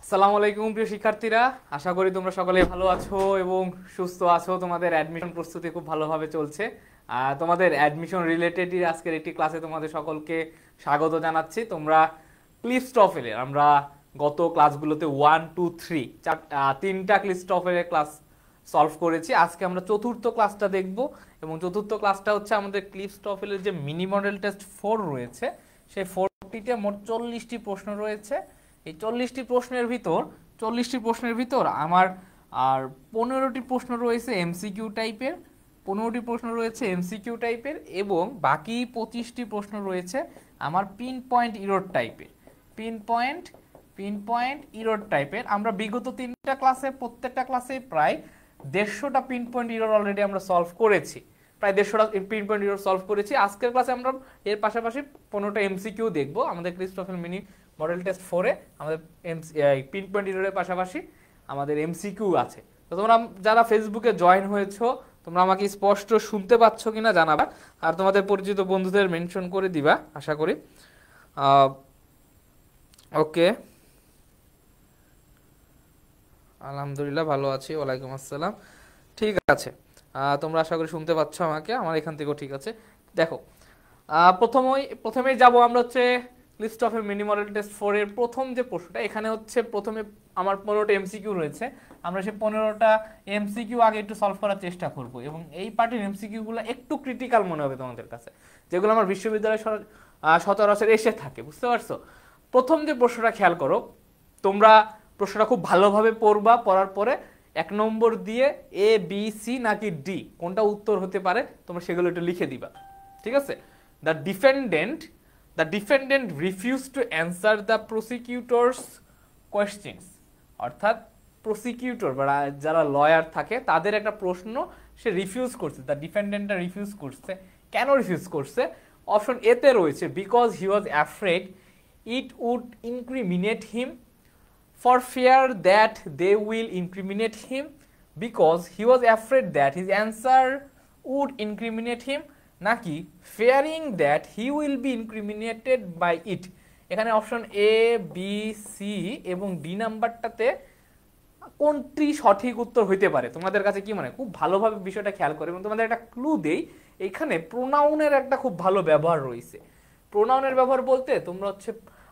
আসসালামু আলাইকুম প্রিয় শিক্ষার্থীরা, আশা করি তোমরা সকলে ভালো আছো এবং সুস্থ আছো। তোমাদের অ্যাডমিশন প্রস্তুতি খুব ভালোভাবে চলছে। তোমাদের অ্যাডমিশন রিলেটেড আজকের একটি ক্লাসে তোমাদের সকলকে স্বাগত জানাচ্ছি। তোমরা ক্লিফস্টফেলের আমরা গত ক্লাসগুলোতে 1, 2, 3 তিনটা ক্লিফস্টফেলের ক্লাস সলভ করেছি। আজকে আমরা চতুর্থ ক্লাসটা দেখব এবং চতুর্থ ক্লাসটা হচ্ছে আমাদের ক্লিফস্টফেলের যে মিনি মডেল টেস্ট 4 রয়েছে, সেই 4টিতে মোট 40টি প্রশ্ন রয়েছে। এই 40টি প্রশ্নের ভিতর আমার আর 15টি প্রশ্ন রয়েছে এমসিকিউ টাইপের এবং বাকি 25টি প্রশ্ন রয়েছে আমার পিন পয়েন্ট ইরর টাইপের। আমরা বিগত তিনটা ক্লাসে প্রত্যেকটা ক্লাসে প্রায় 150টা পিন পয়েন্ট ইরর অলরেডি আমরা সলভ করেছি। আজকের ক্লাসে আমরা এর পাশাপাশি 15টা এমসিকিউ দেখবো আমাদের ক্লিফস্টফেল মিনি মডেল টেস্ট 4-এ। আমাদের পিন পয়েন্ট ইররের পাশাপাশি আমাদের এমসিকিউ আছে। তো তোমরা যারা ফেসবুকে জয়েন হয়েছো, তোমরা আমাকে স্পষ্ট শুনতে পাচ্ছ কিনা জানাবা, আর তোমাদের পরিচিত বন্ধুদের মেনশন করে দিবা আশা করি। ওকে, আলহামদুলিল্লাহ ভালো আছি, ওয়ালাইকুম আসসালাম। ঠিক আছে, তোমরা আশা করি শুনতে পাচ্ছ আমাকে, আমার এখান থেকেও ঠিক আছে। দেখো, প্রথমেই যাব আমরা হচ্ছে ক্লিফস্টফেল মিনি মডেল টেস্ট 4-এর প্রথম যে প্রশ্নটা। এখানে হচ্ছে প্রথমে আমার 15টা এমসিকিউ রয়েছে। আমরা সেই 15টা এমসিকিউ আগে একটু সলভ করার চেষ্টা করব এবং এই পার্টির এমসিকিউগুলো একটু ক্রিটিক্যাল মনে হবে তোমাদের কাছে, যেগুলো আমার বিশ্ববিদ্যালয়ে সচরাচর এসে থাকে, বুঝতে পারছো? প্রথম যে প্রশ্নটা খেয়াল করো, তোমরা প্রশ্নটা খুব ভালোভাবে পড়বা। পড়ার পরে 1 নম্বর দিয়ে এ, বি, সি নাকি ডি কোনটা উত্তর হতে পারে তোমরা সেগুলো একটু লিখে দিবা, ঠিক আছে? The defendant refuse to answer the prosecutor's questions. অর্থাৎ প্রসিকিউটর বা যারা লয়ার থাকে তাদের একটা প্রশ্ন সে রিফিউজ করছে, দ্য ডিফেন্ডেন্টটা রিফিউজ করছে। কেন রিফিউজ করছে? অপশন এতে রয়েছে because he was afraid it would incriminate him, for fear that they will incriminate him, because he was afraid that his answer would incriminate him, নাকি fearing that he will be incriminated by it। এখানে option A, B, C এবং D নাম্বারটাতে কোনটি সঠিক উত্তর হইতে পারে? তোমাদের কাছে কি মনে? খুব ভালোভাবে বিষয়টা খেয়াল করে এবং তোমাদের একটা ক্লু দেই। এখানে প্রোনাউনের একটা খুব ভালো ব্যবহার রয়েছে। প্রোনাউনের ব্যবহার বলতে তোমরা হচ্ছে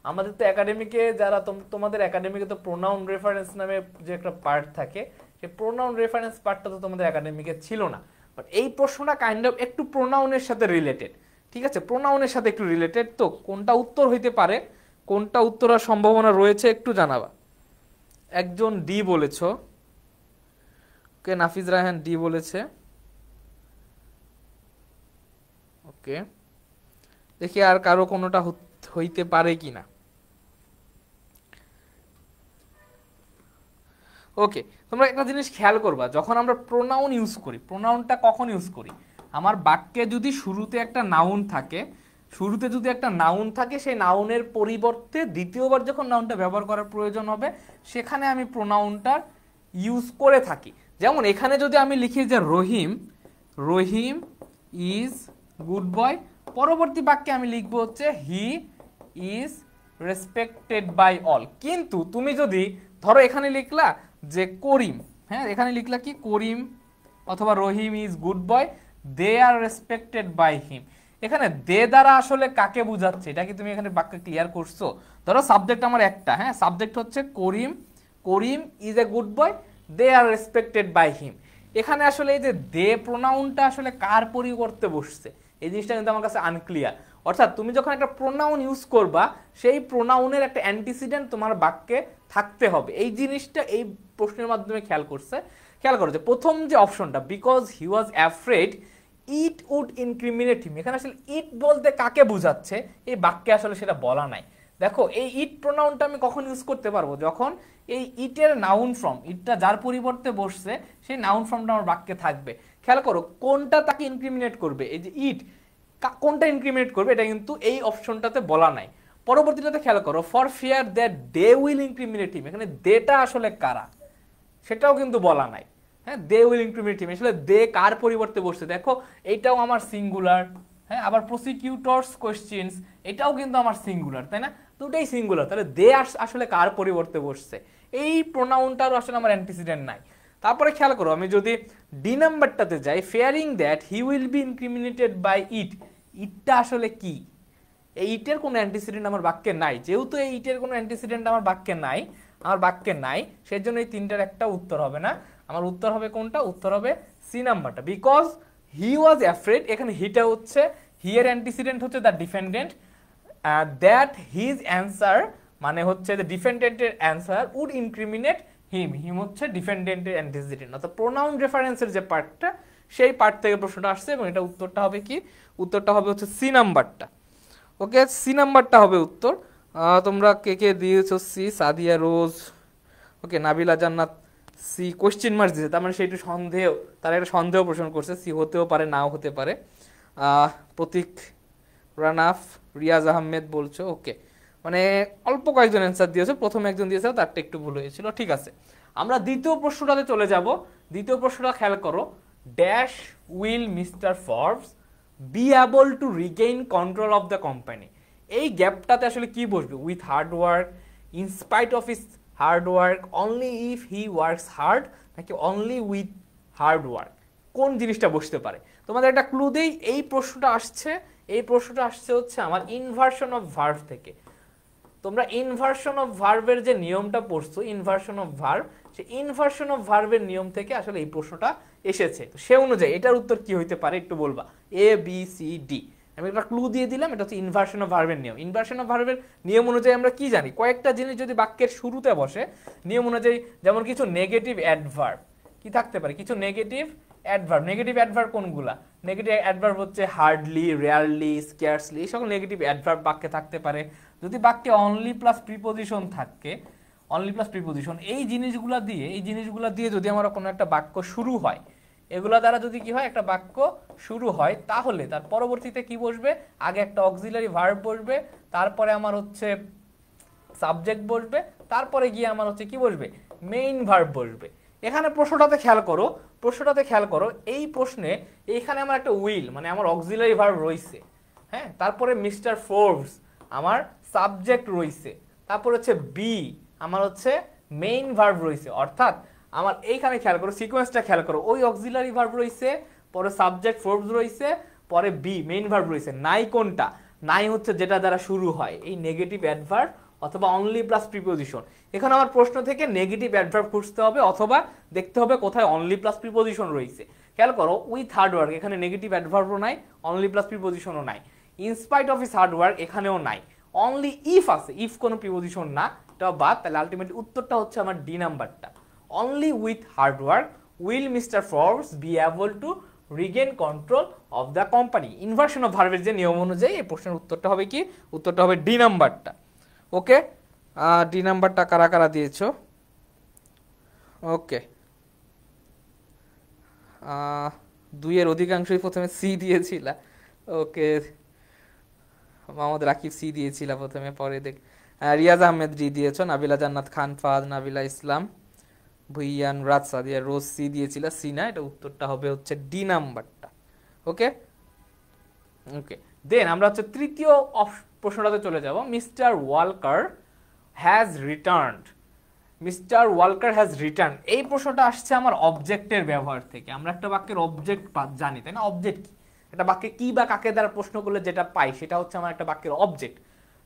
আমাদের তো একাডেমিকে যারা তোমাদের একাডেমিকে তো প্রোনাউন রেফারেন্স নামে যে একটা পার্ট থাকে, সেই প্রোনাউন রেফারেন্স পার্টটা তো তোমাদের একাডেমিকে ছিল না। বাট এই প্রশ্নটা কাইন্ড অফ একটু প্রোনাউনের সাথে রিলেটেড, ঠিক আছে? প্রোনাউনের সাথে একটু রিলেটেড। তো কোনটা উত্তর হইতে পারে, কোনটা উত্তর হওয়ার সম্ভাবনা রয়েছে একটু জানাবা। একজন ডি বলেছ, ওকে, নাফিজ রায়হান ডি বলেছে। ওকে, দেখি আর কারো কোনোটা হইতে পারে কিনা। ওকে, তোমরা একটা জিনিস খেয়াল করবা, যখন আমরা প্রোনাউন ইউজ করি, প্রোনাউনটা কখন ইউজ করি? আমার বাক্যে যদি শুরুতে একটা নাউন থাকে, সেই নাউনের পরিবর্তে দ্বিতীয়বার যখন নাউনটা ব্যবহার করার প্রয়োজন হবে সেখানে আমি প্রোনাউনটার ইউজ করে থাকি। যেমন এখানে যদি আমি লিখি যে রহিম ইজ গুড বয়, পরবর্তী বাক্যে আমি লিখবো হচ্ছে he is respected by all. কিন্তু তুমি যদি ধরো এখানে লিখলা যে করিম, হ্যাঁ, এখানে লিখলা কি করিম অথবা Rahim is good boy, they are respected by him. এখানে দে দ্বারা আসলে কাকে বোঝাচ্ছে এটা কি তুমি এখানে বাক্যে ক্লিয়ার করছো? ধরো সাবজেক্ট আমার একটা, হ্যাঁ, সাবজেক্ট হচ্ছে Karim is a good boy, they are respected by him. এখানে আসলে এই যে দে প্রোনাউনটা আসলে কার পরিবর্তে বসছে এই জিনিসটা কিন্তু আমার কাছে আনক্লিয়ার। অর্থাৎ তুমি যখন একটা প্রোনাউন ইউজ করবা সেই প্রোনাউনের একটা অ্যান্টিসিডেন্ট তোমার বাক্যে থাকতে হবে। এই জিনিসটা এই প্রশ্নের মাধ্যমে খেয়াল করো যে প্রথম যে অপশনটা because he was afraid it would incriminate him, এখানে আসলে ইট বলতে কাকে বোঝাচ্ছে এই বাক্যে আসলে সেটা বলা নাই। দেখো এই ইট প্রোনাউনটা আমি কখন ইউজ করতে পারবো? যখন এই ইটের নাউন ফর্ম, ইটটা যার পরিবর্তে বসছে সেই নাউন ফর্মটা আমার বাক্যে থাকবে। খেয়াল করো কোনটা তাকে ইনক্রিমিনেট করবে, এই যে ইট কোনটা ইনক্রিমিনেট করবে এটা কিন্তু এই অপশনটাতে বলা নাই। পরবর্তীটাতে খেয়াল করো for fear that they will incriminate him, এখানে দেটা আসলে কারা সেটাও কিন্তু বলা নাই। হ্যাঁ, দে উইল ইনক্রিমিনেট হিম, আসলে দে কার পরিবর্তে বসছে? দেখো এইটাও আমার সিঙ্গুলার, হ্যাঁ, আবার প্রসিকিউটরস কোয়েশ্চেন্স এটাও কিন্তু আমার সিঙ্গুলার, তাই না? দুটোই সিঙ্গুলার, তাহলে দে আসলে কার পরিবর্তে বসছে, এই প্রোনাউনটারও আসলে আমার অ্যান্টিসিডেন্ট নাই। তারপরে খেয়াল করো, আমি যদি ডি নাম্বারটাতে যাই, fearing that he will be incriminated by it, ইটটা আসলে কি? এই ইটের কোনো অ্যান্টিসিডেন্ট আমার বাক্যে নাই, যেহেতু এই ইটের কোনো অ্যান্টিসিডেন্ট আমার বাক্যে নাই, সেই জন্য এই তিনটার একটা উত্তর হবে না। আমার উত্তর হবে কোনটা? উত্তর হবে সি নাম্বারটা, বিকজ হি ওয়াজ অ্যাফ্রেড। এখানে হিটা হচ্ছে, হি এর অ্যান্টিসিডেন্ট হচ্ছে the defendant, that his answer মানে হচ্ছে দ্য ডিফেন্ডেন্টের অ্যান্সার উড ইনক্রিমিনেট হিম, হিম হচ্ছে ডিফেন্ডেন্টের অ্যান্টিসিডেন্ট, অর্থাৎ প্রোনাউন রেফারেন্সের যে পার্টটা, সেই পার্ট থেকে প্রশ্নটা আসছে, এবং এটা উত্তরটা হবে কি? উত্তরটা হবে হচ্ছে সি নাম্বারটা। ওকে, সি নাম্বারটা হবে উত্তর। তোমরা কে কে দিয়েছো সি? সাদিয়া রোজ, ওকে, নাবিলা জান্নাত সি, কোশ্চেন মার্ক দিয়েছে, তার মানে সেই একটু সন্দেহ, তারা একটা সন্দেহ পোষণ করছে, সি হতেও পারে নাও হতে পারে। প্রতীক রানাফ, রিয়াজ আহমেদ বলছো, ওকে, মানে অল্প কয়েকজন অ্যান্সার দিয়েছে, প্রথম একজন দিয়েছে, তারটা একটু ভুল হয়েছিল, ঠিক আছে। আমরা দ্বিতীয় প্রশ্নটাতে চলে যাব। দ্বিতীয় প্রশ্নটা খেয়াল করো, dash will mister Forbes be able to regain control of the company. এই গ্যাপটাতে আসলে কি বসবে? With hard work, in spite of his hard work, only if he works hard, নাকি অনলি উইথ হার্ড ওয়ার্ক? কোন জিনিসটা বসতে পারে? তোমাদের একটা ক্লু দেই, এই প্রশ্নটা আসছে হচ্ছে আমার ইনভার্সন অফ ভার্ব থেকে। তোমরা ইনভার্সন অফ ভার্বের যে নিয়মটা পড়ছো, ইনভার্সন অফ ভার্ব, সেই ইনভার্সন অফ ভার্বের নিয়ম থেকে আসলে এই প্রশ্নটা এসেছে। তো সে অনুযায়ী এটার উত্তর কি হইতে পারে একটু বলবা? এ বি সি ডি। আমি একটা ক্লু দিয়ে দিলাম, এটা হচ্ছে ইনভার্সন অফ ভার্বের নিয়ম। ইনভার্সন অফ ভার্বের নিয়ম অনুযায়ী আমরা কি জানি? কয়েকটা জিনিস যদি বাক্যের শুরুতে বসে নিয়ম অনুযায়ী, যেমন কিছু নেগেটিভ অ্যাডভার্ব কি থাকতে পারে? কিছু নেগেটিভ অ্যাডভার্ব। নেগেটিভ অ্যাডভার্ব কোনগুলা? নেগেটিভ অ্যাডভার্ব হচ্ছে হার্ডলি, রেয়ারলি, স্ক্যার্সলি, এই সকল নেগেটিভ অ্যাডভার্ব বাক্যে থাকতে পারে। যদি বাক্যে অনলি প্লাস প্রিপোজিশন থাকে, অনলি প্লাস প্রিপোজিশন, এই জিনিসগুলা দিয়ে যদি আমার কোনো একটা বাক্য শুরু হয়, এগুলা দ্বারা যদি কি হয়, একটা বাক্য শুরু হয়, তাহলে তার পরবর্তীতে কি বসবে? আগে একটা অক্সিলারি ভার্ব বসবে, তারপরে আমার হচ্ছে সাবজেক্ট বসবে, তারপরে গিয়ে আমার হচ্ছে কি বসবে? মেইন ভার্ব বসবে। এখানে প্রশ্নটাতে খেয়াল করো, এই প্রশ্নে এইখানে আমার একটা উইল মানে আমার অক্সিলারি ভার্ব রয়েছে, হ্যাঁ, তারপরে মিস্টার ফোর্বস আমার সাবজেক্ট রয়েছে, তারপর হচ্ছে বি আমার হচ্ছে মেইন ভার্ব রয়েছে, অর্থাৎ আমার এইখানে খেয়াল করো, সিকোয়েন্সটা খেয়াল করো, ওই অক্সিলারি ভার্ব রয়েছে, পরে সাবজেক্ট ফোর্বস রয়েছে, পরে বি মেইন ভার্ব রয়েছে। নাই কোনটা? নাই হচ্ছে যেটা দ্বারা শুরু হয় এই নেগেটিভ অ্যাডভার্ব অথবা অনলি প্লাস প্রিপোজিশন। এখানে আমার প্রশ্ন থেকে নেগেটিভ অ্যাডভার্ব খুঁজতে হবে, অথবা দেখতে হবে কোথায় অনলি প্লাস প্রিপোজিশন রয়েছে। খেয়াল করো, উইথ হার্ড ওয়ার্ক, এখানে নেগেটিভ অ্যাডভার্বও নাই, অনলি প্লাস প্রিপোজিশনও নাই। In spite of his hard work, এখানেও নাই। অনলি ইফ আছে, ইফ কোনো প্রিপোজিশন না, এটা বাদ। তাহলে আলটিমেটলি উত্তরটা হচ্ছে আমার ডি নাম্বারটা, only with hard work will mister Forbes B able two regain control of the company. Inversion of ভার্বের যে নিয়ম অনুযায়ী এই প্রশ্নের উত্তরটা হবে কি? উত্তরটা হবে ডি নাম্বারটা। ওকে, ডি নাম্বারটা কারা কারা দিয়েছ? ওকে, দুইয়ের অধিকাংশই প্রথমে সি দিয়েছিল। ওকে, মোহাম্মদ রাকিব সি দিয়েছিল প্রথমে, পরে দেখ রিয়াজ আহমেদ ডি দিয়েছ, নাবিলা জান্নাত খান, ফাজ, নাবিলা ইসলাম, ভুইয়ান, রাজ, সাদিয়া রোজ সি দিয়েছিল, সি না, এটা উত্তরটা হবে হচ্ছে ডি নাম্বারটা। ওকে ওকে, দেন আমরা হচ্ছে তৃতীয় প্রশ্নটাতে চলে যাব। Mister Walker has returned, mister Walker has return, এই প্রশ্নটা আসছে আমার অবজেক্টের ব্যবহার থেকে। আমরা একটা বাক্যের অবজেক্ট জানি, তাই না? অবজেক্ট কি? একটা বাক্যে কি বা কাকে দ্বারা প্রশ্ন করলে যেটা পাই সেটা হচ্ছে আমার একটা বাক্যের অবজেক্ট।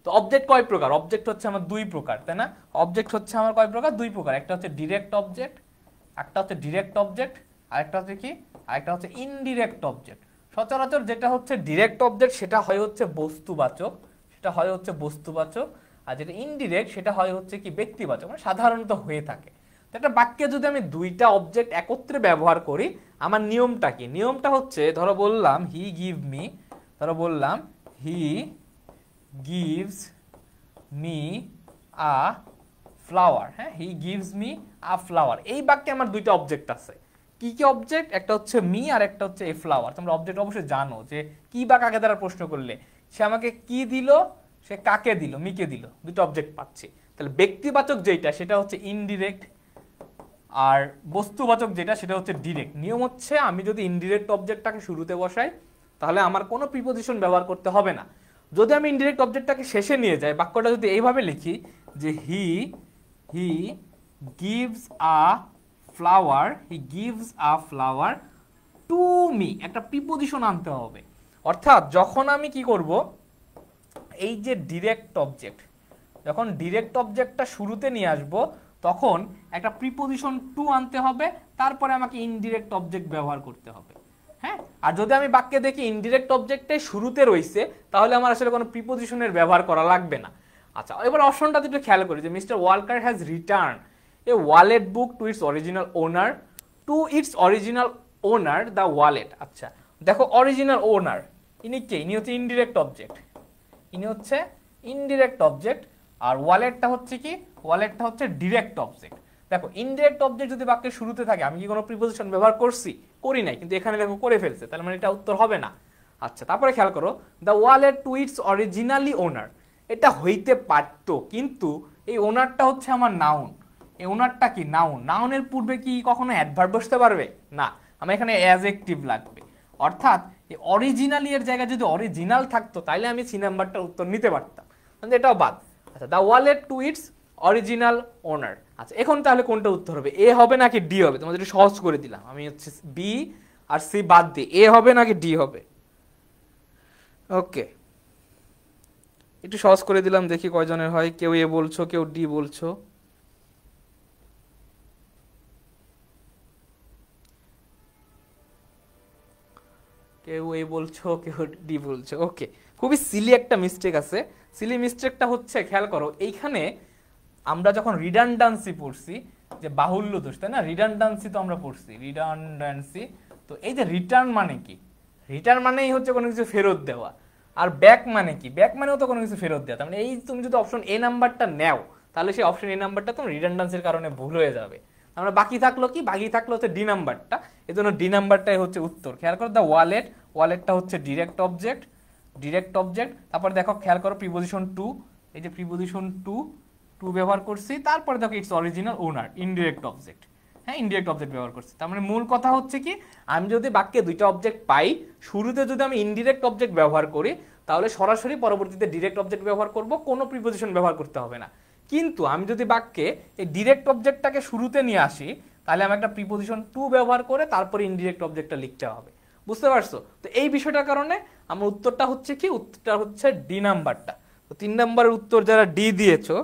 তো অবজেক্ট কয় প্রকার? অবজেক্ট হচ্ছে আমার দুই প্রকার, তাই না? অবজেক্ট হচ্ছে আমার কয় প্রকার? দুই প্রকার। একটা হচ্ছে ডিরেক্ট অবজেক্ট, আরেকটা হচ্ছে কি? আরেকটা হচ্ছে ইনডিরেক্ট অবজেক্ট। সচরাচর যেটা হচ্ছে ডিরেক্ট অবজেক্ট সেটা হয় হচ্ছে বস্তুবাচক, আর যেটা ইনডিরেক্ট সেটা হয় হচ্ছে কি ব্যক্তিবাচক, মানে সাধারণত হয়ে থাকে। তো একটা বাক্যে যদি আমি দুইটা অবজেক্ট একত্রে ব্যবহার করি, আমার নিয়মটা কি? নিয়মটা হচ্ছে, ধরো বললাম he gives me a flower, হ্যাঁ, he gives me a flower. এই বাক্যে আমার দুইটা অবজেক্ট আছে। কি কি অবজেক্ট? একটা হচ্ছে মি আর একটা হচ্ছে এ ফ্লাওয়ার। তোমরা অবজেক্ট অবশ্যই জানো যে কি বা কাকে দ্বারা প্রশ্ন করলে সে আমাকে কি দিল, সে কাকে দিল, মিকে দিল, দুটো অবজেক্ট পাচ্ছি। তাহলে ব্যক্তিবাচক যেটা সেটা হচ্ছে ইনডিরেক্ট, আর বস্তুবাচক যেটা সেটা হচ্ছে ডিরেক্ট। নিয়ম হচ্ছে আমি যদি ইনডিরেক্ট অবজেক্টটাকে শুরুতে বসাই তাহলে আমার কোনো প্রিপোজিশন ব্যবহার করতে হবে না। যদি আমি ইনডিরেক্ট অবজেক্টটাকে শেষে নিয়ে যাই, বাক্যটা যদি এইভাবে লিখি যে he gives a flower to me, একটা প্রিপোজিশন আনতে হবে। অর্থাৎ যখন আমি কি করব, এই যে ডিরেক্ট অবজেক্ট, যখন ডিরেক্ট অবজেক্টটা শুরুতে নিয়ে আসব তখন একটা প্রিপোজিশন টু আনতে হবে, তারপরে আমাকে ইনডিরেক্ট অবজেক্ট ব্যবহার করতে হবে। হ্যাঁ, আর যদি আমি বাক্যে দেখি ইনডিরেক্ট অবজেক্টটাই শুরুতে রয়েছে, তাহলে আমার আসলে কোনো প্রিপোজিশনের ব্যবহার করা লাগবে না। আচ্ছা, এবার অপশনটা একটু খেয়াল করি যে mister Walker has return a wallet book to its original owner the wallet. আচ্ছা দেখো, অরিজিনাল ওনার ইনি কে? ইনি হচ্ছে ইনডিরেক্ট অবজেক্ট, আর ওয়ালেটটা হচ্ছে কি? ওয়ালেটটা হচ্ছে ডিরেক্ট অবজেক্ট। দেখো, ইনডিরেক্ট অবজেক্ট যদি বাক্যের শুরুতে থাকে, আমি কি কোনো প্রিপোজিশন ব্যবহার করছি? করি নাই, কিন্তু এখানে দেখো করে ফেলছে, তাহলে মানে এটা উত্তর হবে না। আচ্ছা, তারপরে খেয়াল করো, the wallet to its originally owner, এটা হইতে পারত, কিন্তু এই ওনারটা হচ্ছে আমার নাউন। এই ওনারটা কি? নাউন। নাউনের পূর্বে কি কখনো অ্যাডভার্ব বসতে পারবে না? আমার এখানে অ্যাডজেক্টিভ লাগবে। অর্থাৎ এই অরিজিনালি এর জায়গায় যদি অরিজিনাল থাকতো, তাহলে আমি সি নাম্বারটার উত্তর নিতে পারতাম, কিন্তু এটাও বাদ। আচ্ছা, the wallet to its original owner. আচ্ছা, এখন তাহলে কোনটা উত্তর হবে? এ হবে নাকি ডি হবে? তোমাদের একটু সহজ করে দিলাম, আমি হচ্ছে বি আর সি বাদ দিই, এ হবে নাকি ডি হবে? ওকে, একটু সহজ করে দিলাম, দেখি কয়জনের হয়। কেউ এ বলছো, কেউ ডি বলছো। কেউ এ বলছো, কেউ ডি বলছো। ওকে, খুবই সিলি একটা মিস্টেক আছে। সিলি মিস্টেকটা হচ্ছে, খেয়াল করো, এইখানে আমরা যখন রিডান্ডান্সি পড়ছি, যে বাহুল্য দোষ, তাই না? রিডান্ডান্সি তো আমরা পড়ছি, রিডান্ডান্সি। তো এই যে রিটার্ন মানে কি? রিটার্ন মানেই হচ্ছে কোনো কিছু ফেরত দেওয়া। আর ব্যাক মানে কি? ব্যাক মানেও তো কোনো কিছু ফেরত দেওয়া। তার মানে এই তুমি যদি অপশন এ নাম্বারটা নেও, তাহলে সেই অপশন এ নাম্বারটা তোমার রিডান্ডান্সির কারণে ভুল হয়ে যাবে। আমরা বাকি থাকলো কি? বাকি থাকলো হচ্ছে ডি নাম্বারটা। এই জন্য ডি নাম্বারটাই হচ্ছে উত্তর। খেয়াল করো, দ্য ওয়ালেটটা হচ্ছে ডিরেক্ট অবজেক্ট। তারপর দেখো, খেয়াল করো, প্রিপোজিশন টু, এই যে প্রিপোজিশন টু ব্যবহার করছি। তারপরে দেখো it's original owner, indirect object. হ্যাঁ, ইনডিরেক্ট অবজেক্ট ব্যবহার করছি। তার মানে মূল কথা হচ্ছে কি, আমি যদি বাক্যে দুইটা অবজেক্ট পাই, শুরুতে যদি আমি ইনডিরেক্ট অবজেক্ট ব্যবহার করি, তাহলে সরাসরি পরবর্তীতে ডিরেক্ট অবজেক্ট ব্যবহার করব, কোনো প্রিপোজিশন ব্যবহার করতে হবে না। কিন্তু আমি যদি বাক্যে এই ডিরেক্ট অবজেক্টটাকে শুরুতে নিয়ে আসি, তাহলে আমি একটা প্রিপোজিশন টু ব্যবহার করে তারপরে ইনডিরেক্ট অবজেক্টটা লিখতে হবে। বুঝতে পারছো? তো এই বিষয়টার কারণে আমার উত্তরটা হচ্ছে কি? উত্তরটা হচ্ছে ডি নাম্বারটা। তো 3 নম্বরের উত্তর যারা ডি দিয়েছো,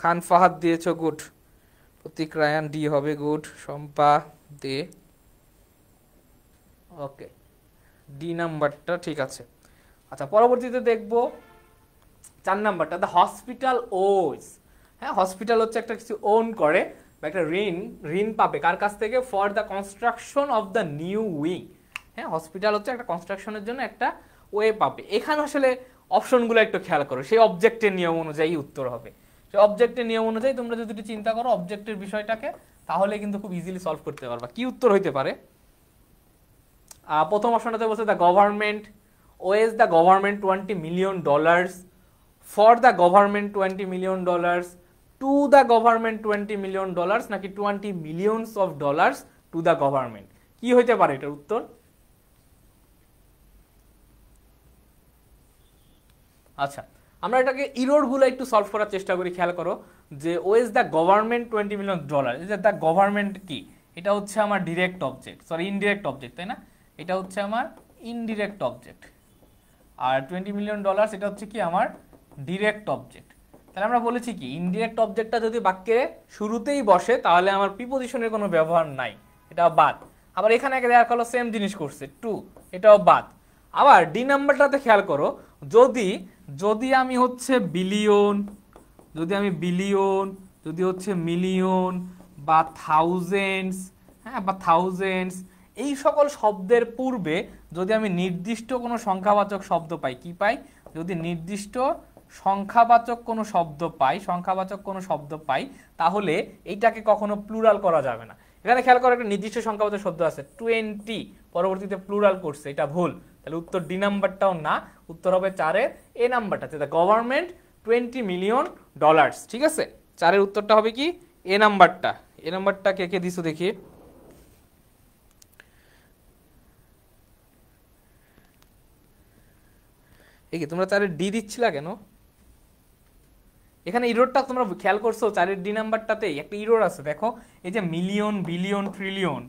খান ফাহাদ দিয়েছো, গুড। প্রতীক রায়ান ডি হবে, গুড। শম্পা দে, ওকে, ডি নাম্বারটা ঠিক আছে। আচ্ছা, পরবর্তীতে দেখবো 4 নাম্বারটা, দ্য হসপিটাল ওজ। হ্যাঁ, হসপিটাল হচ্ছে একটা কিছু ওন করে বা একটা ঋণ পাবে কার কাছ থেকে? For the construction of the new wing. হ্যাঁ, হসপিটাল হচ্ছে একটা কনস্ট্রাকশনের জন্য একটা ওয়ে পাবে। এখানে আসলে অপশনগুলো একটু খেয়াল করো, সেই অবজেক্টের নিয়ম অনুযায়ী উত্তর হবে। সেই অবজেক্টের নিয়ম অনুযায়ী তোমরা যদি চিন্তা করো অবজেক্টের বিষয়টাকে, তাহলে কিন্তু খুব ইজিলি সলভ করতে পারবা। কি উত্তর হইতে পারে? প্রথম অপশনটাতে বলছে the government owes the government $20 million, for the government $20 million, to the government $20 million, নাকি $20 millions টু দ্য গভর্নমেন্ট। কি হইতে পারে এটার উত্তর? আচ্ছা, আমরা এটাকে ইরোরগুলো একটু সলভ করার চেষ্টা করি। খেয়াল করো যে ওয়েজ দ্য গভর্নমেন্ট $20 million, এই যে দ্য গভর্নমেন্ট কি? এটা হচ্ছে আমার direct object, sorry indirect object, তাই না? এটা হচ্ছে আমার ইনডিরেক্ট অবজেক্ট। আর $20 million এটা হচ্ছে কি? আমার ডিরেক্ট অবজেক্ট। তাহলে আমরা বলেছি কি, ইনডিরেক্ট অবজেক্টটা যদি বাক্যে শুরুতেই বসে, তাহলে আমার প্রিপোজিশনের কোনো ব্যবহার নাই, এটাও বাদ। আবার এখানে দেখা গেল সেম জিনিস করছে, টু, এটাও বাদ। আবার ডি নাম্বারটাতে খেয়াল করো, যদি আমি হচ্ছে বিলিয়ন, যদি হচ্ছে মিলিয়ন বা থাউজেন্ডস, হ্যাঁ, বা থাউজেন্ডস, এই সকল শব্দের পূর্বে যদি আমি নির্দিষ্ট কোনো সংখ্যাবাচক শব্দ পাই, কি পাই? যদি নির্দিষ্ট সংখ্যাবাচক কোনো শব্দ পাই, তাহলে এইটাকে কখনো প্লুরাল করা যাবে না। এখানে খেয়াল করো, একটা নির্দিষ্ট সংখ্যাবাচক শব্দ আছে 20, পরবর্তীতে প্লুরাল করছে, এটা ভুল। তাহলে উত্তর ডি নাম্বারটাও না, উত্তর হবে 4-এর এ নাম্বারটা, দ্য গভর্নমেন্ট $20 million। ঠিক আছে, 4-এর উত্তরটা হবে কি? এ নাম্বারটা। এ নাম্বারটা কে কে দিছো দেখি? এই কি তোমরা 4 এর ডি দিচ্ছিলা কেন? এখানে ইরোরটা তোমরা খেয়াল করছো 4 এর ডি নাম্বারটাতে একটা ইরোর আছে দেখো, এই যে মিলিয়ন বিলিয়ন ট্রিলিয়ন,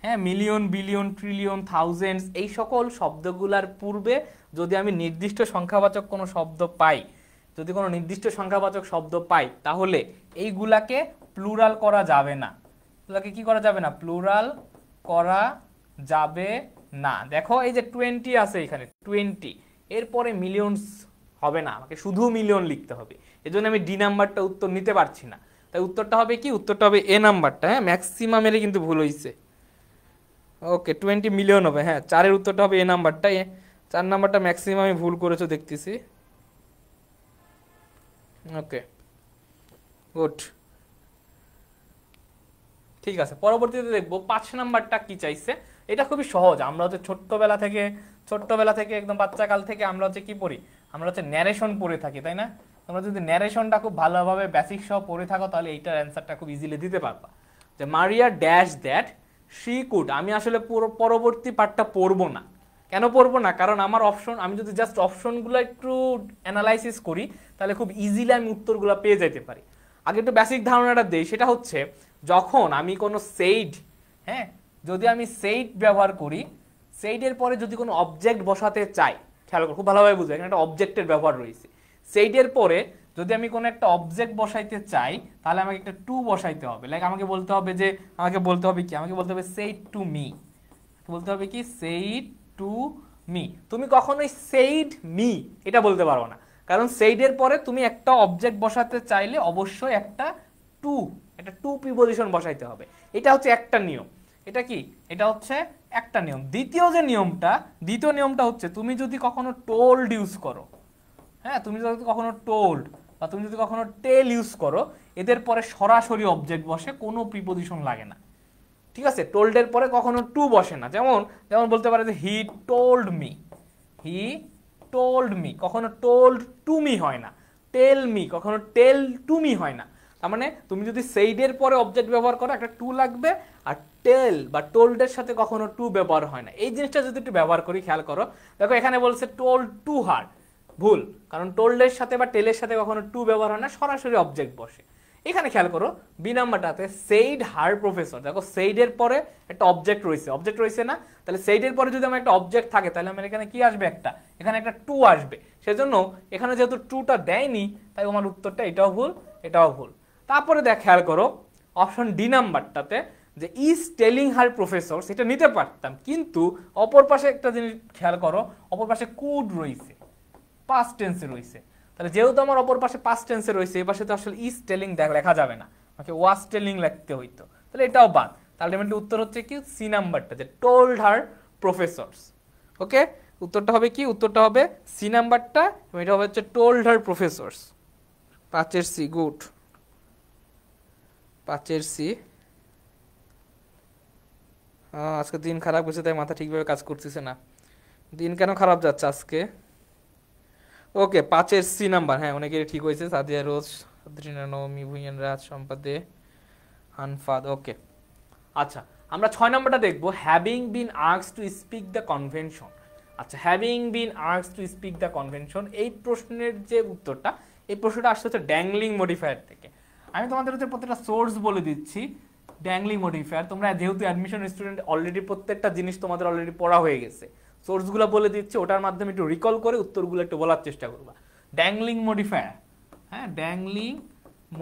হ্যাঁ মিলিয়ন বিলিয়ন ট্রিলিয়ন থাউজেন্ডস, এই সকল শব্দগুলার পূর্বে যদি আমি নির্দিষ্ট সংখ্যাবাচক কোনো শব্দ পাই, যদি কোনো নির্দিষ্ট সংখ্যাবাচক শব্দ পাই, তাহলে এইগুলাকে প্লুরাল করা যাবে না। এগুলাকে কি করা যাবে না? প্লুরাল করা যাবে না। দেখো এই যে 20 আছে এখানে 20, এরপরে মিলিয়নস হবে না, আমাকে শুধু মিলিয়ন লিখতে হবে। এজন্য আমি ডি নাম্বারটা উত্তর নিতে পারছি না। তাই উত্তরটা হবে কি? উত্তরটা হবে এ নাম্বারটা। হ্যাঁ ম্যাক্সিমামের কিন্তু ভুল হয়েছে। ওকে 20 মিলিয়ন হবে, হ্যাঁ 4-এর উত্তরটা হবে এ নাম্বারটা। 4 নাম্বারটা ম্যাক্সিমামে ভুল করেছো দেখতেছি। ওকে গুড, ঠিক আছে। পরবর্তীতে দেখবো 5 নাম্বারটা কি চাইছে। এটা খুবই সহজ। আমরা হচ্ছে ছোট্টবেলা থেকে একদম বাচ্চাকাল থেকে আমরা হচ্ছে কি পড়ি? আমরা হচ্ছে ন্যারেশন পড়ে থাকি, তাই না? তোমরা যদি ন্যারেশনটা খুব ভালোভাবে বেসিক সহ পড়ে থাকো তাহলে এইটার অ্যান্সারটা খুব ইজিলি দিতে পারবা। যে মারিয়া ড্যাশ দ্যাট শি কুড। আমি আসলে পরবর্তী পার্টটা পড়বো না। কেন পড়বো না? কারণ আমার অপশন, আমি যদি জাস্ট অপশনগুলো একটু অ্যানালাইসিস করি তাহলে খুব ইজিলি আমি উত্তরগুলো পেয়ে যেতে পারি। আগে একটু বেসিক ধারণাটা দেই, সেটা হচ্ছে যখন আমি কোনো সেইড, হ্যাঁ যদি আমি সেইড ব্যবহার করি, সেইডের পরে যদি কোনো অবজেক্ট বসাতে চাই, খেয়াল করো খুব ভালোভাবে বুঝবে, এখানে একটা অবজেক্টের ব্যবহার রয়েছে। সেইডের পরে যদি আমি কোনো একটা অবজেক্ট বসাইতে চাই তাহলে আমাকে একটা টু বসাইতে হবে। লাইক আমাকে বলতে হবে কি? আমাকে বলতে হবে সেইড টু মি। বলতে হবে কি? Said to me. তুমি কখনোই সেইড মি এটা বলতে পারো না, কারণ সেইডের পরে তুমি একটা অবজেক্ট বসাতে চাইলে অবশ্যই একটা টু প্রিপজিশন বসাইতে হবে। এটা হচ্ছে একটা নিয়ম। এটা কি? এটা হচ্ছে একটা নিয়ম। দ্বিতীয় নিয়মটা হচ্ছে তুমি যদি কখনো টোল্ড ইউজ করো, হ্যাঁ তুমি যদি কখনো টোল্ড বা তুমি যদি কখনো টেল ইউজ করো, এদের পরে সরাসরি অবজেক্ট বসে, কোনো প্রিপজিশন লাগে না। ঠিক আছে? টোল্ডের পরে কখনো টু বসে না। যেমন বলতে পারে যে হি টোল্ড মি, কখনো টোল্ড টু মি হয় না। টেল মি, কখনো টেল টু মি হয় না। তার মানে তুমি যদি সেইডের পরে অবজেক্ট ব্যবহার করো একটা টু লাগবে, আর টেল বা টোল্ডের সাথে কখনো টু ব্যবহার হয় না। এই জিনিসটা যদি একটু ব্যবহার করি, খেয়াল করো, দেখো এখানে বলছে টোল্ড টু হার, ভুল, কারণ টোল্ডের সাথে বা টেলের সাথে কখনো টু ব্যবহার হয় না, সরাসরি অবজেক্ট বসে। এখানে খেয়াল করো বি নাম্বারটাতে সেইড হার প্রফেসর, দেখো সেইডের পরে একটা অবজেক্ট রয়েছে না? তাহলে সেইডের পরে যদি আমার একটা অবজেক্ট থাকে তাহলে আমার এখানে কি আসবে? এখানে একটা টু আসবে। সেজন্য এখানে যেহেতু টুটা দেয়নি তাই আমার উত্তরটা এটাও ভুল। তারপরে খেয়াল করো অপশন ডি নাম্বারটাতে যে ইজ টেলিং হার প্রফেসর, সেটা নিতে পারতাম, কিন্তু অপর পাশে একটা জিনিস খেয়াল করো, অপর পাশে কুড রয়েছে, পাস্ট টেন্সে রয়েছে। তাহলে যেহেতু আমার অপর পাশে পাস্ট টেন্সে রয়েছে, এই পাশে তো আসলে ইজ টেলিং লেখা যাবে না, আমাকে ওয়াজ টেলিং লিখতে হইতো, তাহলে এটাও বাদ। তাহলে উত্তর হচ্ছে কি? সি নাম্বারটা, যে টোল্ড হার প্রফেসরস। ওকে, উত্তরটা হবে কি? উত্তরটা হবে সি নাম্বারটা, এবং এটা হবে হচ্ছে টোল্ড হার প্রফেসরস। 5-এর সি, গুড, 5-এর সি। আজকে দিন খারাপ গেছে তাই মাথা ঠিকভাবে কাজ করতেছে না। দিন কেন খারাপ যাচ্ছে আজকে? ওকে 5-এর সি নাম্বার, হ্যাঁ অনেকের ঠিক হয়েছে। সাদিয়া রোজ, সাদরিনা নওমি, ভুইয়ান রাজ, সম্পাদে, হানফাদ। ওকে আচ্ছা, আমরা 6 নাম্বারটা দেখবো, having been asked to speak the convention. আচ্ছা, having been asked to speak the convention, এই প্রশ্নের যে উত্তরটা, এই প্রশ্নটা আসছে হচ্ছে ড্যাংলিং মডিফায়ার থেকে। আমি তোমাদের হচ্ছে প্রত্যেকটা সোর্স বলে দিচ্ছি। ড্যাংলিং মডিফায়ার, তোমরা যেহেতু অ্যাডমিশন স্টুডেন্ট অলরেডি প্রত্যেকটা জিনিস তোমাদের অলরেডি পড়া হয়ে গেছে, সোর্সগুলো বলে দিচ্ছি, ওটার মাধ্যমে একটু রিকল করে উত্তরগুলো একটু বলার চেষ্টা করবা। ড্যাংলিং মডিফায়ার, হ্যাঁ ড্যাংলিং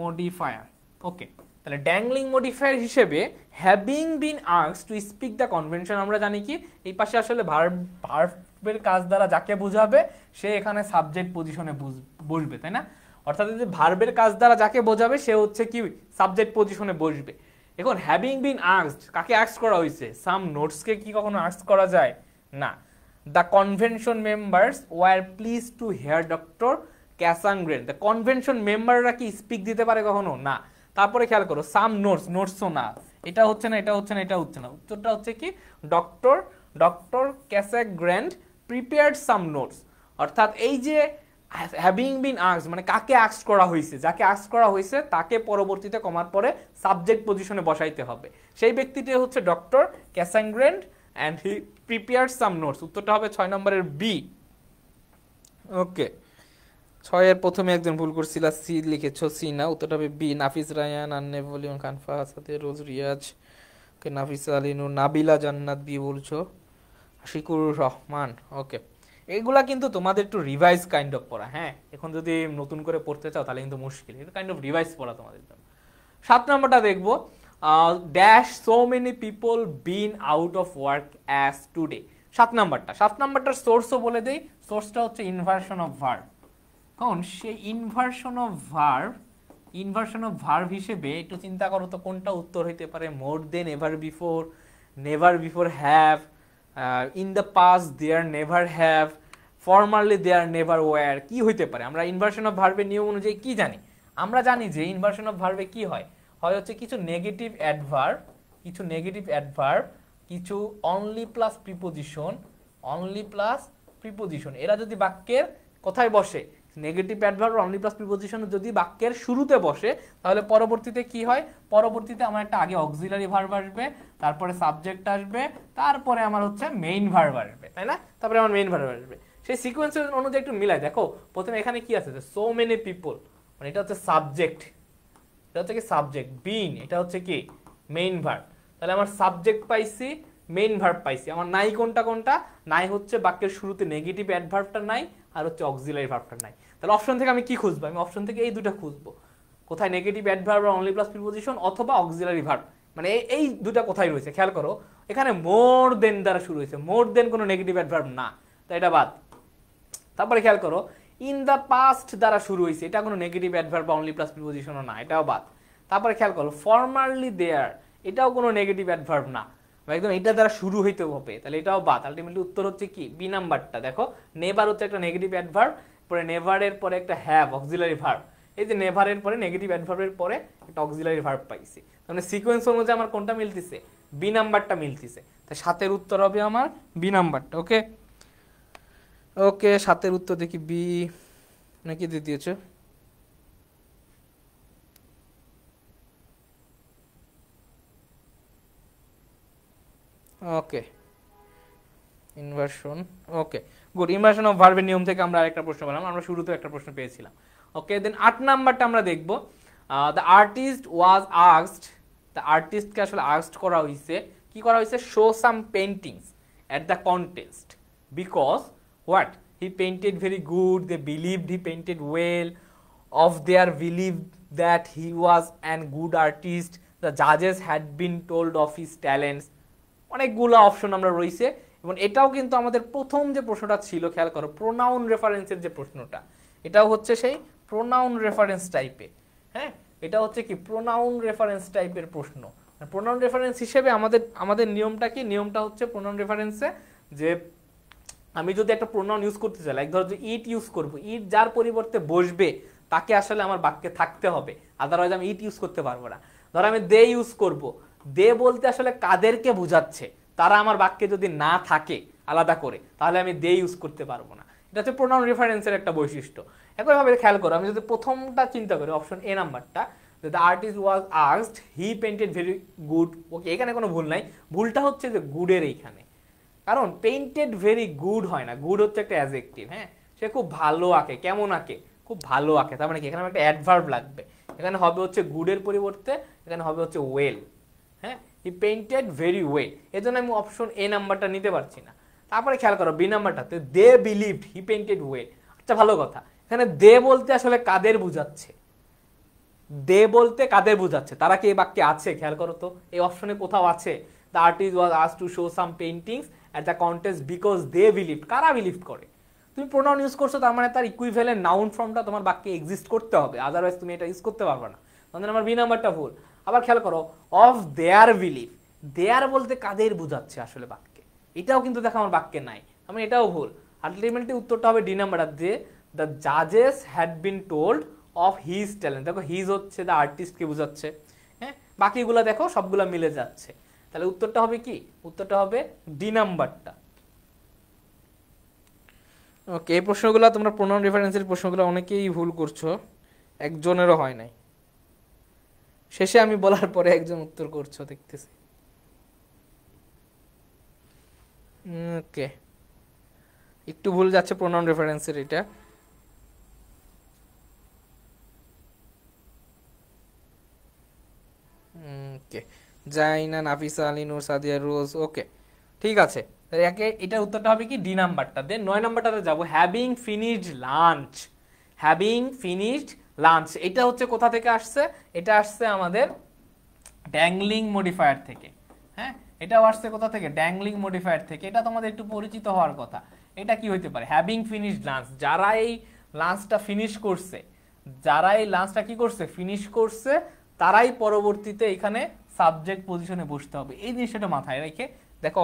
মডিফায়ার। ওকে, তাহলে ড্যাংলিং মডিফায়ার হিসেবে having been asked to speak the convention, আমরা জানি কি এই পাশে আসলে ভার্বের কাজ দ্বারা যাকে বোঝাবে সে এখানে সাবজেক্ট পজিশনে বসবে, তাই না? অর্থাৎ যদি ভার্বের কাজ দ্বারা যাকে বোঝাবে সে হচ্ছে কি সাবজেক্ট পজিশনে বসবে। এখন হ্যাভিং বিন আস্কড, কাকে আস্ক করা হয়েছে? সাম নোটসকে কি কখনো আস্ক করা যায়? না। The convention members were please to hear doctor Casangren, the convention মেম্বাররা কি স্পিক দিতে পারে কখনো? না। তারপরে খেয়াল করো সাম নোটসও না, এটা হচ্ছে না, এটা হচ্ছে না। উত্তরটা হচ্ছে কি? Doctor ক্যাসাংগ্রেন prepared some notes. অর্থাৎ এই যে হ্যাভিং বিন আস্কড মানে কাকে আস্ক করা হয়েছে, যাকে আস্ক করা হয়েছে তাকে পরবর্তীতে কমার পরে সাবজেক্ট পজিশনে বসাইতে হবে। সেই ব্যক্তিটি হচ্ছে doctor Casangren and he prepared some notes. উত্তরটা হবে 6 নম্বরের বি। ওকে, ছয়ের প্রথমে একজন ভুল করছিল, সি লিখেছো, সি না, উত্তরটা হবে বি, নাফিস রায়ান, আন্নে ভলিউম, খানফা আসাদে, রোজ রিয়াজ, ওকে, নাফিসা আলী নূর, নাবিলা জান্নাত বি বলছো, শিকুর রহমান। ওকে, এগুলা কিন্তু তোমাদের একটু রিভাইজ কাইন্ড অফ পড়া, হ্যাঁ, এখন যদি নতুন করে পড়তে চাও তাহলে কিন্তু মুশকিল, এটা কাইন্ড অফ রিভাইজ পড়া তোমাদের জন্য। 7 নম্বরটা দেখবো, dash so many people been out of work as today. 7 নম্বরটার সোর্সও বলে দেই, সোর্সটা হচ্ছে ইনভার্সন অফ ভার্ব। কারণ সেই ইনভার্সন অফ ভার্ব হিসেবে একটু চিন্তা করো তো কোনটা উত্তর হইতে পারে, more than, never before have, in the past there never have, formerly there never were, কি হইতে পারে? আমরা ইনভার্সন অফ ভার্বের নিয়ম অনুযায়ী কি জানি? আমরা জানি যে ইনভার্সন অফ ভার্বে কি হয়, হচ্ছে কিছু নেগেটিভ অ্যাডভার্ব, কিছু অনলি প্লাস প্রিপোজিশন, এরা যদি বাক্যের কোথায় বসে, negative adverb only plus preposition যদি বাক্যের শুরুতে বসে, তাহলে পরবর্তীতে কি হয়, পরবর্তীতে আমার একটা আগে অক্সিলারি ভার্ব আসবে, তারপরে সাবজেক্ট আসবে, তারপরে আমার হচ্ছে মেইন ভার্ব আসবে, তাই না? তারপরে আমার মেইন ভার্ব আসবে। সেই সিকোয়েন্সের অনুযায়ী একটু মিলাই দেখো, প্রথমে এখানে কি আছে, সো মেনি পিপল, মানে এটা হচ্ছে সাবজেক্ট, এটা হচ্ছে কি সাবজেক্ট, বিন এটা হচ্ছে কি মেইন ভার্ব, তাহলে আমার সাবজেক্ট পাইছি, মেইন ভার্ব পাইছি, আমার নাই কোনটা নাই হচ্ছে বাক্যের শুরুতে নেগেটিভ অ্যাডভার্বটা নাই, আর হচ্ছে অক্সিলারি ভার্বটা নাই। তাহলে অপশন থেকে আমি কি খুঁজবো? আমি অপশন থেকে এই দুটো খুঁজবো, কোথায় নেগেটিভ অ্যাডভার্ব আর অনলি প্লাস প্রিপোজিশন অথবা অক্সিলারি ভার্ব, মানে এই দুটো কোথায় রয়েছে খেয়াল করো। এখানে মোর দেন দ্বারা শুরু হয়েছে, মোর দেন কোনো নেগেটিভ অ্যাডভার্ব না, তাই এটা বাদ। তারপরে খেয়াল করো, ইন দ্য পাস্ট দ্বারা শুরু হয়েছে, এটা কোনো নেগেটিভ অ্যাডভার্ব বা অনলি প্লাস প্রিপোজিশনও না, এটাও বাদ। তারপরে খেয়াল করো, ফর্মারলি দেয়ার, এটাও কোনো নেগেটিভ অ্যাডভার্ব না, একদম এটা দ্বারা শুরু হইতে হবে, তাহলে এটাও বাদ। আলটিমেটলি উত্তর হচ্ছে কি বি নাম্বারটা। দেখো, নেভার হচ্ছে একটা নেগেটিভ অ্যাডভার্ব, পরে নেভারের পরে একটা হ্যাভ অক্সিলারি ভার্ব, এই যে নেভারের পরে নেগেটিভ অ্যাডভার্বের পরে একটা অক্সিলারি ভার্ব পাইছি, মানে সিকোয়েন্স অনুযায়ী আমার কোনটা মিলতেছে, বি নাম্বারটা মিলতেছে, তাই 7-এর উত্তর হবে আমার বি নাম্বারটা। ওকে, ওকে, 7-এর উত্তর দেখি বি নাকি দিয়ে দিয়েছে। Okay, inversion, okay good, inversion of ভার্বের নিয়ম থেকে আমরা আরেকটা প্রশ্ন পেলাম, আমরা শুরুতে একটা প্রশ্ন পেয়েছিলাম। ওকে, দেন 8 নাম্বারটা আমরা দেখব, the artist was asked, the আর্টিস্টকে আসলে আস্কড করা হয়েছে, কি করা হয়েছে, show some paintings at the contest because what, he painted very good, they believed he painted well, of their belief that he was an good artist, the judges had been told of his talents, অনেকগুলো option আমরা রয়েছে। এবং এটাও কিন্তু আমাদের প্রথম যে প্রশ্নটা ছিল, খেয়াল করো, প্রোনাউন রেফারেন্সের যে প্রশ্নটা, এটাও হচ্ছে সেই প্রোনাউন রেফারেন্স টাইপে, হ্যাঁ, এটা হচ্ছে কি প্রোনাউন রেফারেন্স টাইপের প্রশ্ন। প্রোনাউন রেফারেন্স হিসেবে আমাদের নিয়মটা কি, নিয়মটা হচ্ছে প্রোনাউন রেফারেন্সে যে আমি যদি একটা প্রোনাউন ইউজ করতে চাই, লাইক ধরো যে ইট ইউজ করবো, ইট যার পরিবর্তে বসবে তাকে আসলে আমার বাক্যে থাকতে হবে, আদারওয়াইজ আমি ইট ইউজ করতে পারবো না। ধরো আমি দে ইউজ করব, দে বলতে আসলে কাদেরকে বোঝাচ্ছে, তারা আমার বাক্যে যদি না থাকে আলাদা করে, তাহলে আমি দে ইউজ করতে পারবো না। এটা হচ্ছে প্রোনাউন রেফারেন্সের একটা বৈশিষ্ট্য। একইভাবে খেয়াল করো, আমি যদি প্রথমটা চিন্তা করি, অপশন এ নাম্বারটা, the artist was asked he painted very good, okay, এখানে কোনো ভুল নাই, ভুলটা হচ্ছে যে গুডের এইখানে, কারণ পেইন্টেড ভেরি গুড হয় না, গুড হচ্ছে একটা অ্যাডজেক্টিভ, হ্যাঁ, সে খুব ভালো আঁকে, কেমন আঁকে, খুব ভালো আঁকে, তার মানে কি এখানে একটা অ্যাডভার্ব লাগবে, এখানে হবে হচ্ছে গুডের পরিবর্তে এখানে হবে হচ্ছে ওয়েল, হ্যাঁ, হি পেইন্টেড ভেরি ওয়েল, এই জন্য আমি অপশন এ নাম্বারটা নিতে পারছি না। তারপরে খেয়াল করো B নাম্বারটাতে, they believed he painted well, আচ্ছা ভালো কথা, এখানে দে বলতে আসলে কাদের বোঝাচ্ছে, দে বলতে কাদের বোঝাচ্ছে, তারা কি এই বাক্যে আছে, খেয়াল করো তো, এই অপশনে কোথাও আছে, the artist was asked to show some paintings at the contest because they believed, কারা বিলিভ করে, তুমি প্রোনাউন ইউজ করছো, তার মানে তার ইকুইভ্যালেন্ট নাউন ফর্মটা তোমার বাক্যে এক্সিস্ট করতে হবে, আদারওয়াইজ তুমি এটা ইউজ করতে পারবে না, তাহলে আমার বি নাম্বারটা ভুল। আবার খেয়াল করো, অফ দেয়ার বিলিভ, দেয়ার বলতে কাদের বোঝাচ্ছে আসলে বাক্যে, এটাও কিন্তু দেখো আমার বাক্যে নাই, আমি এটাও ভুল। আলটিমেটলি উত্তরটা হবে ডি নাম্বারটা, যে দ্য জাজেস had been told of his talent, দেখো হিজ হচ্ছে দ্য আর্টিস্টকে বোঝাচ্ছে, হ্যাঁ, বাকিগুলো দেখো সবগুলো মিলে যাচ্ছে, তাহলে উত্তরটা হবে কি, উত্তরটা হবে ডি নাম্বারটা। ওকে, এই প্রশ্নগুলো তোমরা প্রোনাউন রেফারেন্সের প্রশ্নগুলো অনেকেই ভুল করছো, একজনেরও হয় নাই, শেষে আমি বলার পরে একজন উত্তর করছো দেখতেছি। ওকে, একটু ভুল যাচ্ছে প্রোনাউন রেফারেন্সের এটা। ওকে, জাইনা, নাফিসা আলী, নূর, সাদিয়া, রোজ। ওকে, ঠিক আছে। এটার উত্তরটা হবে কি ডি নাম্বারটা। দেন 9 নাম্বারটাতে যাব, having finished lunch. Having finished lunch, এটা হচ্ছে কোথা থেকে আসছে? এটা আসছে আমাদের ড্যাংলিং মডিফায়ার থেকে। হ্যাঁ, এটাও আসছে কোথা থেকে? ড্যাংলিং মডিফায়ার থেকে। এটা তোমাদের একটু পরিচিত হওয়ার কথা। এটা কি হইতে পারে? হ্যাভিং ফিনিশড লাঞ্চ, যারা এই লাঞ্চটা ফিনিশ করছে, যারা এই লাঞ্চটা কি করছে? ফিনিশ করছে, তারাই পরবর্তীতে এখানে সাবজেক্ট পজিশনে বসতে হবে। এই জিনিসটা মাথায় রেখে দেখো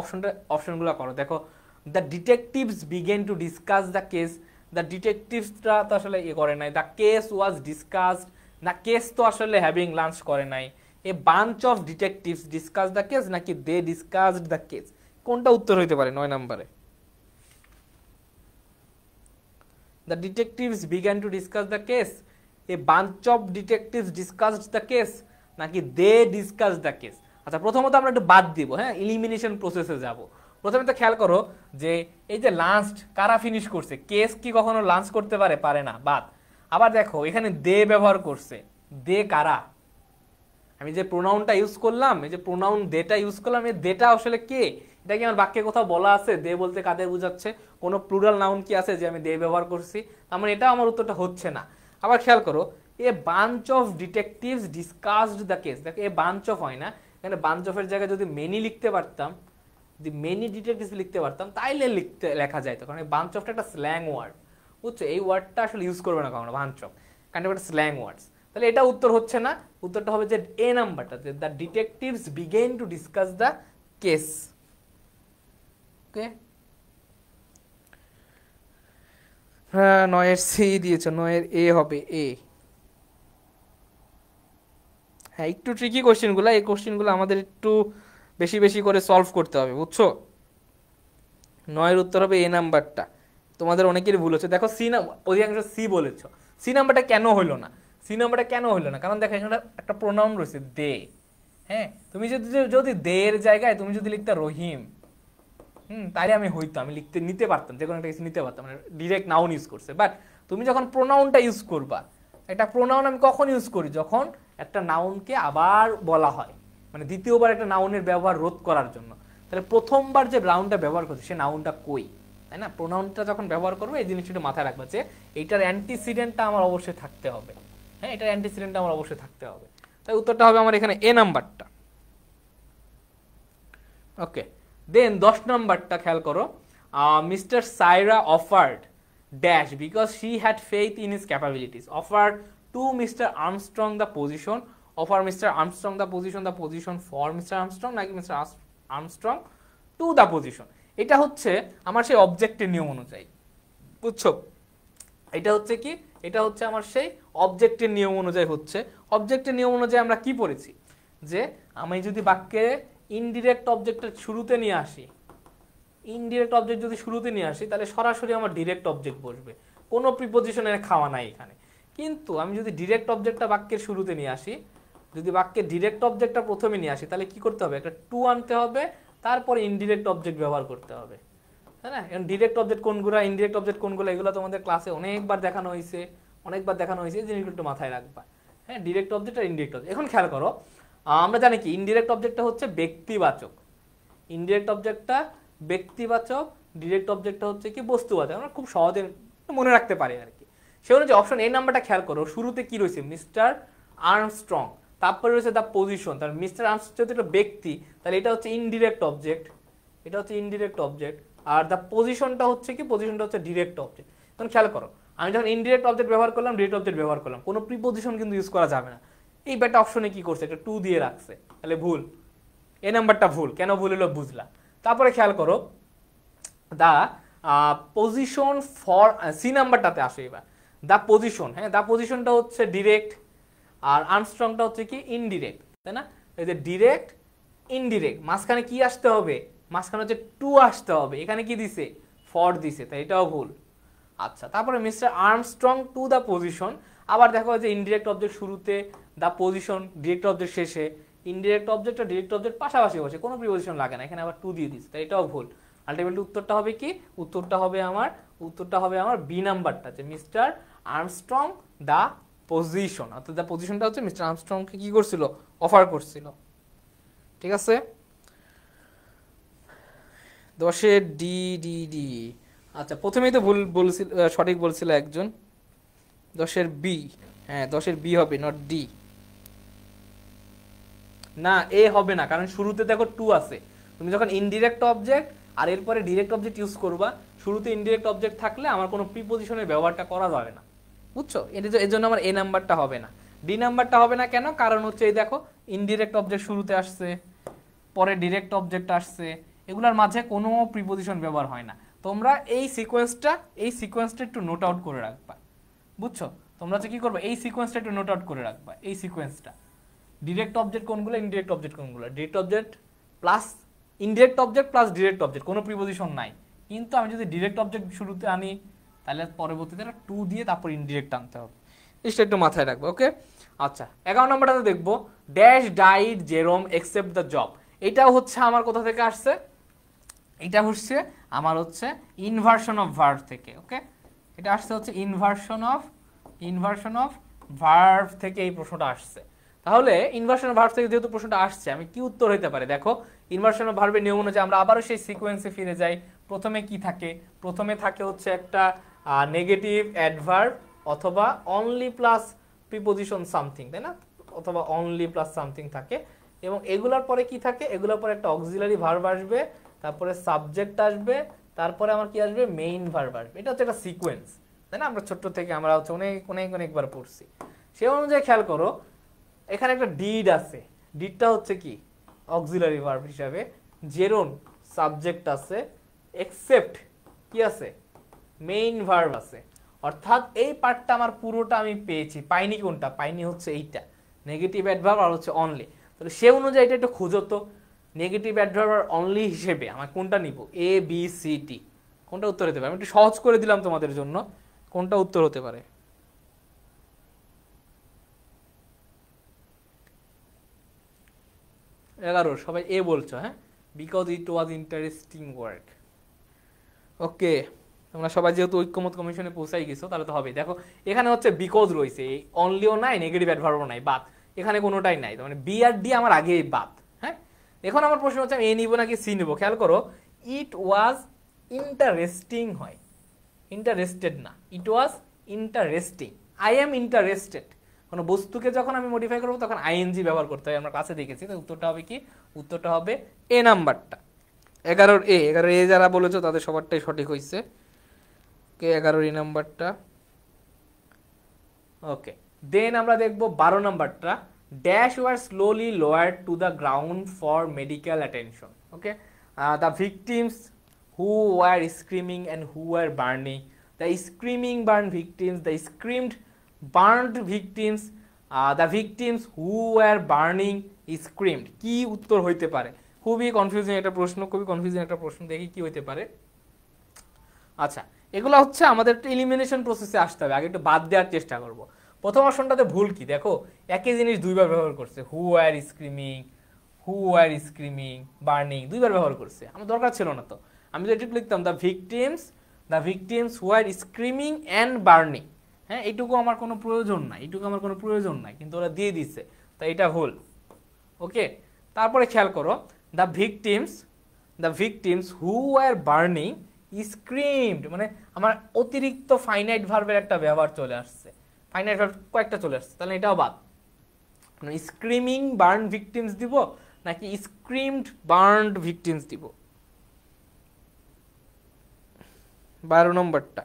অপশনগুলো করো। দেখো, the detectives begin to discuss the case. The ডিটেকটিভসরা তো আসলে করে নাই। The case was discussed, the case তো আসলে হ্যাভিং লাঞ্চ করে নাই। A bunch of detectives discuss the case, নাকি দে ডিসকাসড দ্য কেস? কোনটা উত্তর হইতে পারে 9 নম্বরে? The detectives began to discuss the case, A bunch of detectives discussed the case, নাকি দে ডিসকাস দ্য কেস? আচ্ছা, প্রথমত আমরা একটু বাদ দিব, হ্যাঁ, ইলিমিনেশন প্রসেসে যাব। প্রথমে তো খেয়াল করো যে এই যে লাঞ্চ কারা ফিনিশ করছে? কেস কি কখনো লাঞ্চ করতে পারে? পারে না, বাদ। আবার দেখো এখানে দে ব্যবহার করছে, দে কারা? আমি যে প্রোনাউনটা ইউজ করলাম, এই যে প্রোনাউন দেটা ইউজ করলাম, এই দেটা আসলে কে? এটা কি আমার বাক্যে কোথাও বলা আছে দে বলতে কাদের বোঝাচ্ছে? কোনো প্লুরাল নাউন কি আছে যে আমি দে ব্যবহার করছি? তার মানে এটা আমার উত্তরটা হচ্ছে না। আবার খেয়াল করো, এ bunch of detectives discussed the case. দেখো, এ বাঞ্চ অফ হয় না, এখানে বাঞ্চ অফের জায়গায় যদি মেনি লিখতে পারতাম, যদি মেনি ডিটেকটিভস লিখতে পারতাম, তাইলে লেখা যায়। তো কারণ এই বাঞ্চ অফটা একটা স্ল্যাং ওয়ার্ড, বুঝছো? এই ওয়ার্ডটা আসলে ইউজ করবে না কখনো, বাঞ্চ অফ, কারণ এটা স্ল্যাং ওয়ার্ডস। তাহলে এটা উত্তর হচ্ছে না। উত্তরটা হবে যে এ নাম্বারটা, the detectives begin to discuss the case. Okay, হ্যাঁ, 9 এর সি দিয়েছে, 9 এর এ হবে এ। হ্যাঁ, একটু ট্রিকি কোশ্চেনগুলো, এই কোশ্চেনগুলো আমাদের একটু বেশি বেশি করে সলভ করতে হবে, বুঝছো? 9 এর উত্তর হবে এ নাম্বারটা। তোমাদের অনেকেরই ভুল হচ্ছে। দেখো, সি না, অধিকাংশ সি বলেছ। সি নাম্বারটা কেন হইলো না? সি নাম্বারটা কেন হইলো না? কারণ দেখো এখানে একটা প্রোনাউন রয়েছে দে। হ্যাঁ, তুমি যদি দে এর জায়গায় তুমি যদি লিখতে রহিম, তাইলে আমি হইতো, আমি লিখতে নিতে পারতাম, যে কোনো একটা কিছু নিতে পারতাম, মানে ডিরেক্ট নাউন ইউজ করছে। বাট তুমি যখন প্রোনাউনটা ইউজ করবা, একটা প্রোনাউন আমি কখন ইউজ করি? যখন একটা নাউনকে আবার বলা হয়, মানে দ্বিতীয়বার একটা নাউনের ব্যবহার রোধ করার জন্য। তাহলে প্রথমবার যে নাউনটা ব্যবহার করছে সে নাউনটা কই, তাই না? প্রোনাউনটা যখন ব্যবহার করবে এই জিনিসটা মাথায় রাখবা যে এইটার অ্যান্টিসিডেন্টটা আমার অবশ্যই থাকতে হবে। হ্যাঁ, এটার অ্যান্টিসিডেন্টটা আমার অবশ্যই থাকতে হবে। তাই উত্তরটা হবে আমার এখানে এ নাম্বারটা। ওকে, দেন 10 নাম্বারটা খেয়াল করো, mister Saira offered dash because she had faith in his capabilities. Offered to mister Armstrong the position. Offer mister Armstrong the position for mister Armstrong, নাকি mister Armstrong to the position? এটা হচ্ছে আমার সেই অবজেক্টের নিয়ম অনুযায়ী, বুঝছো? এটা হচ্ছে কি? এটা হচ্ছে আমার সেই অবজেক্টের নিয়ম অনুযায়ী হচ্ছে। অবজেক্টের নিয়ম অনুযায়ী আমরা কি পড়েছি? যে আমি যদি বাক্যে ইনডিরেক্ট অবজেক্টের শুরুতে নিয়ে আসি, ইনডিরেক্ট অবজেক্ট যদি শুরুতে নিয়ে আসি, তাহলে সরাসরি আমার ডিরেক্ট অবজেক্ট বসবে, কোনো প্রিপোজিশনের খাওয়া নাই এখানে। কিন্তু আমি যদি ডিরেক্ট অবজেক্টটা বাক্যের শুরুতে নিয়ে আসি, যদি বাক্যের ডিরেক্ট অবজেক্টটা প্রথমে নিয়ে আসি, তাহলে কি করতে হবে? একটা টু আনতে হবে, তারপরে ইনডিরেক্ট অবজেক্ট ব্যবহার করতে হবে, তাই না? এখন ডিরেক্ট অবজেক্ট কোনগুলো, ইনডিরেক্ট অবজেক্ট কোনগুলো, এগুলো তোমাদের ক্লাসে অনেকবার দেখানো হয়েছে, এই জিনিসগুলো একটু মাথায় রাখবা। হ্যাঁ, ডিরেক্ট অবজেক্ট আর ইনডিরেক্ট অবজেক্ট। এখন খেয়াল করো, আমরা জানি কি ইনডিরেক্ট অবজেক্টটা হচ্ছে ব্যক্তিবাচক, ইনডিরেক্ট অবজেক্টটা ব্যক্তিবাচক, ডিরেক্ট অবজেক্টটা হচ্ছে কি বস্তুবাচক। আমরা খুব সহজে মনে রাখতে পারি আর কি। সে অনুযায়ী অপশন এ নাম্বারটা খেয়াল করো, শুরুতে কি রয়েছে? মিস্টার আর্মস্ট্রং, তারপরে রয়েছে দ্য পজিশন। তাহলে মিস্টার আর্মস্ট্রং যদি একটা ব্যক্তি, তাহলে এটা হচ্ছে ইনডিরেক্ট অবজেক্ট, এটা হচ্ছে ইনডিরেক্ট অবজেক্ট। আর দ্য পজিশনটা হচ্ছে কি? পজিশনটা হচ্ছে ডিরেক্ট অবজেক্ট। তখন খেয়াল করো, আমি যখন ইনডিরেক্ট অবজেক্ট ব্যবহার করলাম, ডিরেক্ট অবজেক্ট ব্যবহার করলাম, কোনো প্রিপোজিশন কিন্তু ইউজ করা যাবে না। এই ব্যাটা অপশনে কি করছে? একটা টু দিয়ে রাখছে, তাহলে ভুল। এ নাম্বারটা ভুল। কেন ভুল হলো বুঝলা? তারপরে খেয়াল করো, দা পজিশন ফর, সি নাম্বারটাতে আসে এবার, দা পজিশন। হ্যাঁ, দা পজিশনটা হচ্ছে ডিরেক্ট, আর আর্মস্ট্রংটা হচ্ছে কি ইনডিরেক্ট, তাই না? এই যে ডিরেক্ট ইনডিরেক্ট, মাঝখানে কি আসতে হবে? মাঝখানে হচ্ছে টু আসতে হবে। এখানে কি দিছে? ফর দিছে, তাই এটাও ভুল। আচ্ছা, তারপরে mister Armstrong to the position. আবার দেখো যে ইনডিরেক্ট অবজেক্ট শুরুতে, দ্য পজিশন ডিরেক্ট অবজেক্ট শেষে, ইনডিরেক্ট অবজেক্ট আর ডিরেক্ট অবজেক্ট পাশাপাশি বসে, কোনো প্রিপোজিশন লাগে না, এখানে আবার টু দিয়ে দিচ্ছে, তাই এটাও ভুল। আলটিমেটলি উত্তরটা হবে কি, উত্তরটা হবে আমার বি নাম্বারটা, যে মিস্টার আর্মস্ট্রং দ্য পজিশন, অর্থাৎ দ্য পজিশনটা হচ্ছে মিস্টার আর্মস্ট্রংকে কি করছিল, অফার করছিল। ঠিক আছে, 10-এর ডি ডি ডি। আচ্ছা প্রথমেই তো ভুল বলছিল, সঠিক বলছিল একজন। 10-এর বি, হ্যাঁ 10-এর বি হবে, নট ডি। না এ হবে না, কারণ শুরুতে দেখো টু আছে। তুমি যখন ইনডিরেক্ট অবজেক্ট আর এরপরে ডিরেক্ট অবজেক্ট ইউজ করবা, শুরুতে ইনডিরেক্ট অবজেক্ট থাকলে আমার কোনো প্রিপোজিশনের ব্যবহারটা করা যাবে না, বুঝছো? এর জন্য আমার এ নাম্বারটা হবে না। ডি নাম্বারটা হবে না কেন? কারণ হচ্ছে এই দেখো ইনডিরেক্ট অবজেক্ট শুরুতে আসছে, পরে ডিরেক্ট অবজেক্ট আসছে, এগুলোর মাঝে কোনো প্রিপোজিশন ব্যবহার হয় না। তোমরা এই সিকোয়েন্সটা একটু নোট আউট করে রাখবা, বুঝছো? তোমরা হচ্ছে কি করবে, এই সিকোয়েন্সটা একটু নোট আউট করে রাখবা, এই সিকোয়েন্সটা। ডিরেক্ট অবজেক্ট কোনগুলো, ইনডিরেক্ট অবজেক্ট কোনগুলো, direct object plus indirect object plus direct object, কোনো প্রিপোজিশন নাই। কিন্তু আমি যদি ডিরেক্ট অবজেক্ট শুরুতে আনি, তাহলে পরবর্তীতে টু দিয়ে তারপর ইনডিরেক্ট আনতে হবে, এটা একটু মাথায় রাখবো, ওকে? আচ্ছা 11 নম্বরটাতে দেখবো, dash died Jerome except the job. এটাও হচ্ছে আমার কোথা থেকে আসছে, এটা হচ্ছে আমার হচ্ছে ইনভার্সন অফ ভার্ব থেকে, ওকে? এটা আসছে হচ্ছে ইনভার্সন অফ ভার্ব থেকে এই প্রশ্নটা আসছে। তাহলে ইনভার্সন অফ ভার্ব থেকে যেহেতু প্রশ্নটা আসছে, আমি কি উত্তর হতে পারে? দেখো ইনভার্সন অফ ভার্বের নিয়ম অনুযায়ী আমরা আবারও সেই সিকোয়েন্সে ফিরে যাই। প্রথমে কি থাকে? প্রথমে থাকে হচ্ছে একটা নেগেটিভ অ্যাডভার্ব অথবা অনলি প্লাস প্রিপোজিশন সামথিং, তাই না? অথবা অনলি প্লাস সামথিং থাকে, এবং এগুলোর পরে কি থাকে? এগুলোর পরে একটা অক্সিলারি ভার্ব আসবে, তারপরে সাবজেক্ট আসবে, তারপরে আমার কি আসবে? মেইন ভার্ব আসবে। এটা হচ্ছে একটা সিকোয়েন্স, তাই না? আমরা ছোট্ট থেকে আমরা হচ্ছে অনেকবার পড়ছি। সে অনুযায়ী খেয়াল করো, এখানে একটা ডিড আছে, ডিডটা হচ্ছে কি? অক্সিলারি ভার্ব হিসাবে। জেরোন সাবজেক্ট আছে, এক্সেপ্ট কি আছে? মেইন ভার্ব আছে। অর্থাৎ এই পার্টটা আমার পুরোটা আমি পেয়েছি। পাইনি কোনটা? পাইনি হচ্ছে এইটা, নেগেটিভ অ্যাডভার্ব আর হচ্ছে অনলি। তাহলে সে অনুযায়ী এটা একটু খুঁজো তো, নেগেটিভ অ্যাডভার্ব আর অনলি হিসেবে আমার কোনটা নিব? এ বি সি ডি, কোনটা উত্তর হতে পারে? আমি একটু সহজ করে দিলাম তোমাদের জন্য, কোনটা উত্তর হতে পারে? এগারো সবাই এ বলছো, হ্যাঁ? Because it was interesting work. Okay, তোমরা সবাই যেহেতু ঐক্যমত কমিশনে পৌঁছাই গেছো, তাহলে তো হবে। দেখো এখানে হচ্ছে বিকজ রয়েছে, অনলিও নাই, নেগেটিভ অ্যাডভার্বও নাই, বাদ। এখানে কোনোটাই নাই, মানে বি আর ডি আমার আগেই বাদ। হ্যাঁ, এখন আমার প্রশ্ন হচ্ছে আমি এ নিব নাকি সি নিব? খেয়াল করো, ইট ওয়াজ ইন্টারেস্টিং হয়, ইন্টারেস্টেড না, it was interesting. I am interested. কোনো বস্তুকে যখন আমি মডিফাই করবো তখন আইএনজি ব্যবহার করতে হয়, আমরা ক্লাসে দেখেছি। তো উত্তরটা হবে কি? উত্তরটা হবে এ নাম্বারটা, 11 এ। 11 এ যারা বলেছো তাদের সবারটাই সঠিক হয়েছে। ওকে, 11 এ নাম্বারটা। ওকে, দেন আমরা দেখবো 12 নাম্বারটা, dash were slowly lowered to the ground for medical attention. Okay, the victims who were screaming and who were burning, the screaming burn victims, the screamed burned victims, the victims who were burning screamed. কি উত্তর হইতে পারে? খুবই confusing একটা প্রশ্ন, দেখি কি হইতে পারে। আচ্ছা, এগুলো হচ্ছে আমাদের একটু এলিমিনেশন প্রসেসে আসতে হবে, আগে একটু বাদ দেওয়ার চেষ্টা করব। প্রথম অপশনটাতে ভুল কি? দেখো একই জিনিস দুইবার ব্যবহার করছে, হু ওয়ার স্ক্রিমিং বার্নিং দুইবার ব্যবহার করছে, আমার দরকার ছিল না তো। আমি যদি একটু লিখতাম the victims who are screaming and burning, হ্যাঁ, এইটুকু আমার কোনো প্রয়োজন নাই, কিন্তু ওরা দিয়ে দিচ্ছে, তাই এটা ভুল। ওকে, তারপরে খেয়াল করো, the victims who are burning screamed, মানে আমার অতিরিক্ত ফাইনাইট ভার্বের একটা ব্যবহার চলে আসছে, ফাইনাইট ভার্ব কয়েকটা চলে আসছে, তাহলে এটাও বাদ। স্ক্রিমিং বার্ন ভিকটিমস দিব নাকি স্ক্রিমড বার্নড ভিকটিমস দিব? 12 নম্বরটা।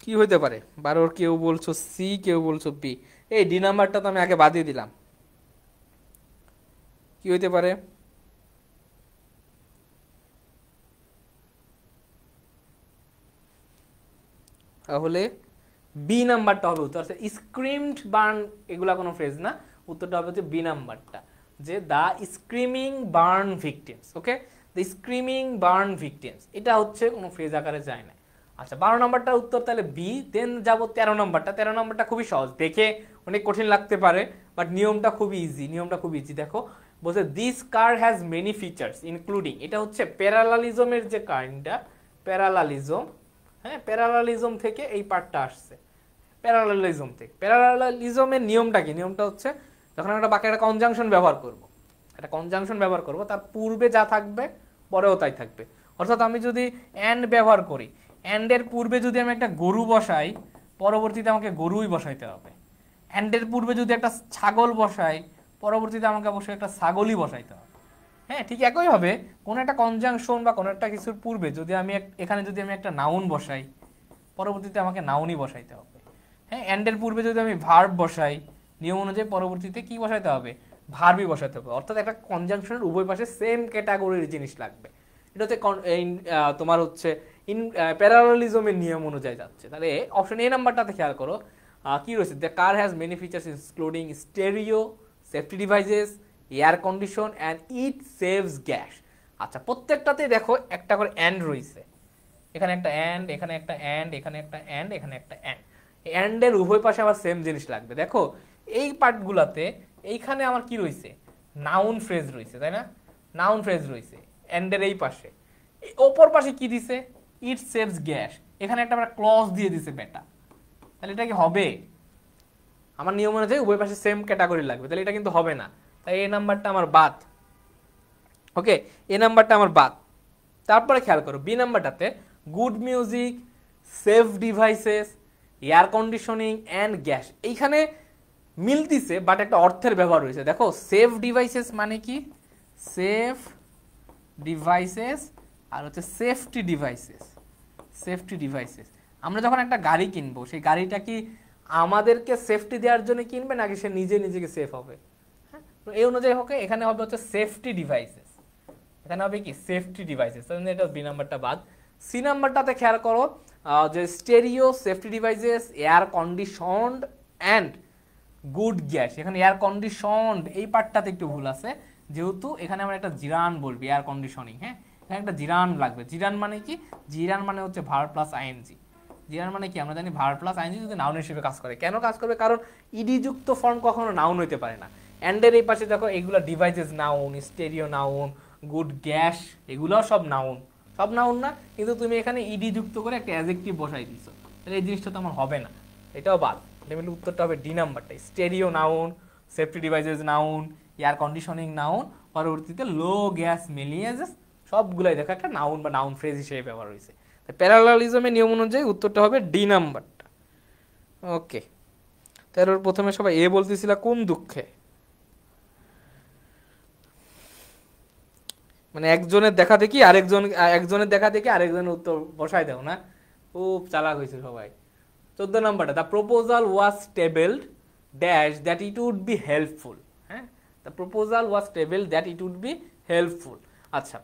কি হইতে পারে? 12 কেউ বলছো সি, কেউ বলছো বি। এই ডি নাম্বারটা তো আমি আগে বাদিয়ে দিলাম, কি হইতে পারে? তাহলে বি নাম্বারটা হবে উত্তর। স্ক্রিমড বার্ন এগুলা কোনো ফ্রেজ না, উত্তরটা হবে হচ্ছে বি নাম্বারটা, যে the screaming burn victims. Okay, the screaming burn victims, এটা হচ্ছে কোনো ফ্রেজ আকারে যায় না। আচ্ছা 12 নম্বরটার উত্তর তাহলে বি। দেন যাব 13 নম্বরটা। 13 নম্বরটা খুবই সহজ, দেখে অনেক কঠিন লাগতে পারে বাট নিয়মটা খুবই ইজি, নিয়মটা খুবই ইজি। দেখো বলছে this car has many features including, এটা হচ্ছে প্যারালালিজমের যে কাইন্ডটা, প্যারালালিজম, হ্যাঁ প্যারালালিজম থেকে এই পার্টটা আসছে, প্যারালালিজম থেকে। প্যারালালিজমের নিয়মটা কি? নিয়মটা হচ্ছে যখন একটা বাক্যে একটা কনজাংশন ব্যবহার করব, একটা কনজাংশন ব্যবহার করব, তার পূর্বে যা থাকবে পরেও তাই থাকবে। অর্থাৎ আমি যদি অ্যান্ড ব্যবহার করি, অ্যান্ডের পূর্বে যদি আমি একটা গরু বসাই, পরবর্তীতে আমাকে গরুই বসাইতে হবে। অ্যান্ডের পূর্বে যদি একটা ছাগল বসাই, পরবর্তীতে আমাকে অবশ্যই একটা ছাগলই বসাইতে হবে। হ্যাঁ ঠিক একইভাবে কোনো একটা কনজাংশন বা কোনো একটা কিছুর পূর্বে যদি আমি এখানে যদি আমি একটা নাউন বসাই, পরবর্তীতে আমাকে নাউনই বসাইতে হবে। হ্যাঁ অ্যান্ডের পূর্বে যদি আমি ভার্ব বসাই, নিয়ম অনুযায়ী পরবর্তীতে কি বসাইতে হবে? ভার্বই বসাতে হবে। অর্থাৎ একটা কনজাংশনের উভয় পাশে সেম ক্যাটাগরির জিনিস লাগবে। এটা হচ্ছে তোমার হচ্ছে প্যারালালিজমের নিয়ম অনুযায়ী যাচ্ছে। তাহলে অপশন এ নাম্বারটাতে খেয়াল করো কি রয়েছে, the car has many features including stereo, safety devices, air condition and it saves gas. আচ্ছা প্রত্যেকটাতেই দেখো একটা করে অ্যান্ড রয়েছে, এখানে একটা অ্যান্ড, এখানে একটা অ্যান্ড, এখানে একটা অ্যান্ড, এখানে একটা অ্যান্ড। অ্যান্ডের উভয় পাশে আবার সেম জিনিস লাগবে। দেখো এই পার্টগুলোতে এইখানে আমার কি রয়েছে? নাউন ফ্রেজ রয়েছে, তাই না? নাউন ফ্রেজ রয়েছে অ্যান্ডের এই পাশে। ওপর পাশে কি দিছে? ইট সেভস গ্যাস। এখানে একটা আমরা ক্লজ দিয়ে দিছে বেটা, তাহলে এটা কি হবে? আমার নিয়ম অনুযায়ী উভয় পাশে সেম ক্যাটাগরি লাগবে, তাহলে এটা কিন্তু হবে না। তাই এই নাম্বারটা আমার বাদ। ওকে এই নাম্বারটা আমার বাদ। তারপরে খেয়াল করো বি নাম্বারটাতে good music, safe devices, air conditioning and gas. এইখানে মিলতিছে বাট একটা অর্থের ব্যবহার রয়েছে। দেখো সেফ ডিভাইসেস মানে কি? সেফ ডিভাইসেস আর হচ্ছে সেফটি ডিভাইসেস। সেফটি ডিভাইসেস, আমরা যখন একটা গাড়ি কিনবো, সেই গাড়িটা কি আমাদেরকে সেফটি দেওয়ার জন্য কিনবে নাকি সে নিজে নিজেকে সেফ হবে? হ্যাঁ এই অনুযায়ী হোক এখানে হবে হচ্ছে সেফটি ডিভাইসেস, এখানে হবে কি সেফটি ডিভাইসেস। এটা বি নাম্বারটা বাদ। সি নাম্বারটাতে খেয়াল করো যে stereo, safety devices, air conditioned and good gas. এখানে এয়ার কন্ডিশনড এই পার্টটাতে একটু ভুল আছে, যেহেতু এখানে আমরা একটা জিরান বলবি এয়ার কন্ডিশনিং। হ্যাঁ এখানে একটা জিরান লাগবে। জিরান মানে কি? জিরান মানে হচ্ছে ভার্ব প্লাস আইএনজি। জিরান মানে কি? আমরা জানি ভার্ব প্লাস আইএনজি যদি নাউন হিসেবে কাজ করে। কেন কাজ করবে? কারণ ইডি যুক্ত ফর্ম কখনো নাউন হইতে পারে না। অ্যান্ডের এই পাশে দেখো এগুলো devices noun, stereo noun, good gas এগুলোও সব নাউন, সব নাউন না, কিন্তু তুমি এখানে ইডি যুক্ত করে একটা অ্যাডজেক্টিভ বসাই দিছো, তাহলে এই জিনিসটা তো আমার হবে না, এটাও বাদ। তাহলে উত্তরটা হবে ডি নাম্বারটা, stereo noun, safety devices noun, air conditioning noun, পরবর্তীতে লো গ্যাস মেলিয়েজেস সবগুলাই দেখো একটা নাউন বা নাউন ফ্রেজ হিসেবে ব্যবহার হয়েছে। প্যারালালিজমের নিয়ম অনুযায়ী উত্তরটা হবে ডি নাম্বারটা। ওকে তারপর প্রথমে সবাই এ বলতেছিল কোন দুঃখে? মানে একজনের দেখা দেখি একজনের দেখা দেখি আরেকজনের উত্তর বসাই দাও না, খুব চালাক হয়েছে সবাই। 14 নাম্বারটা the proposal was tabled dash that it would be helpful. হ্যাঁ the proposal was tabled that it would be helpful. আচ্ছা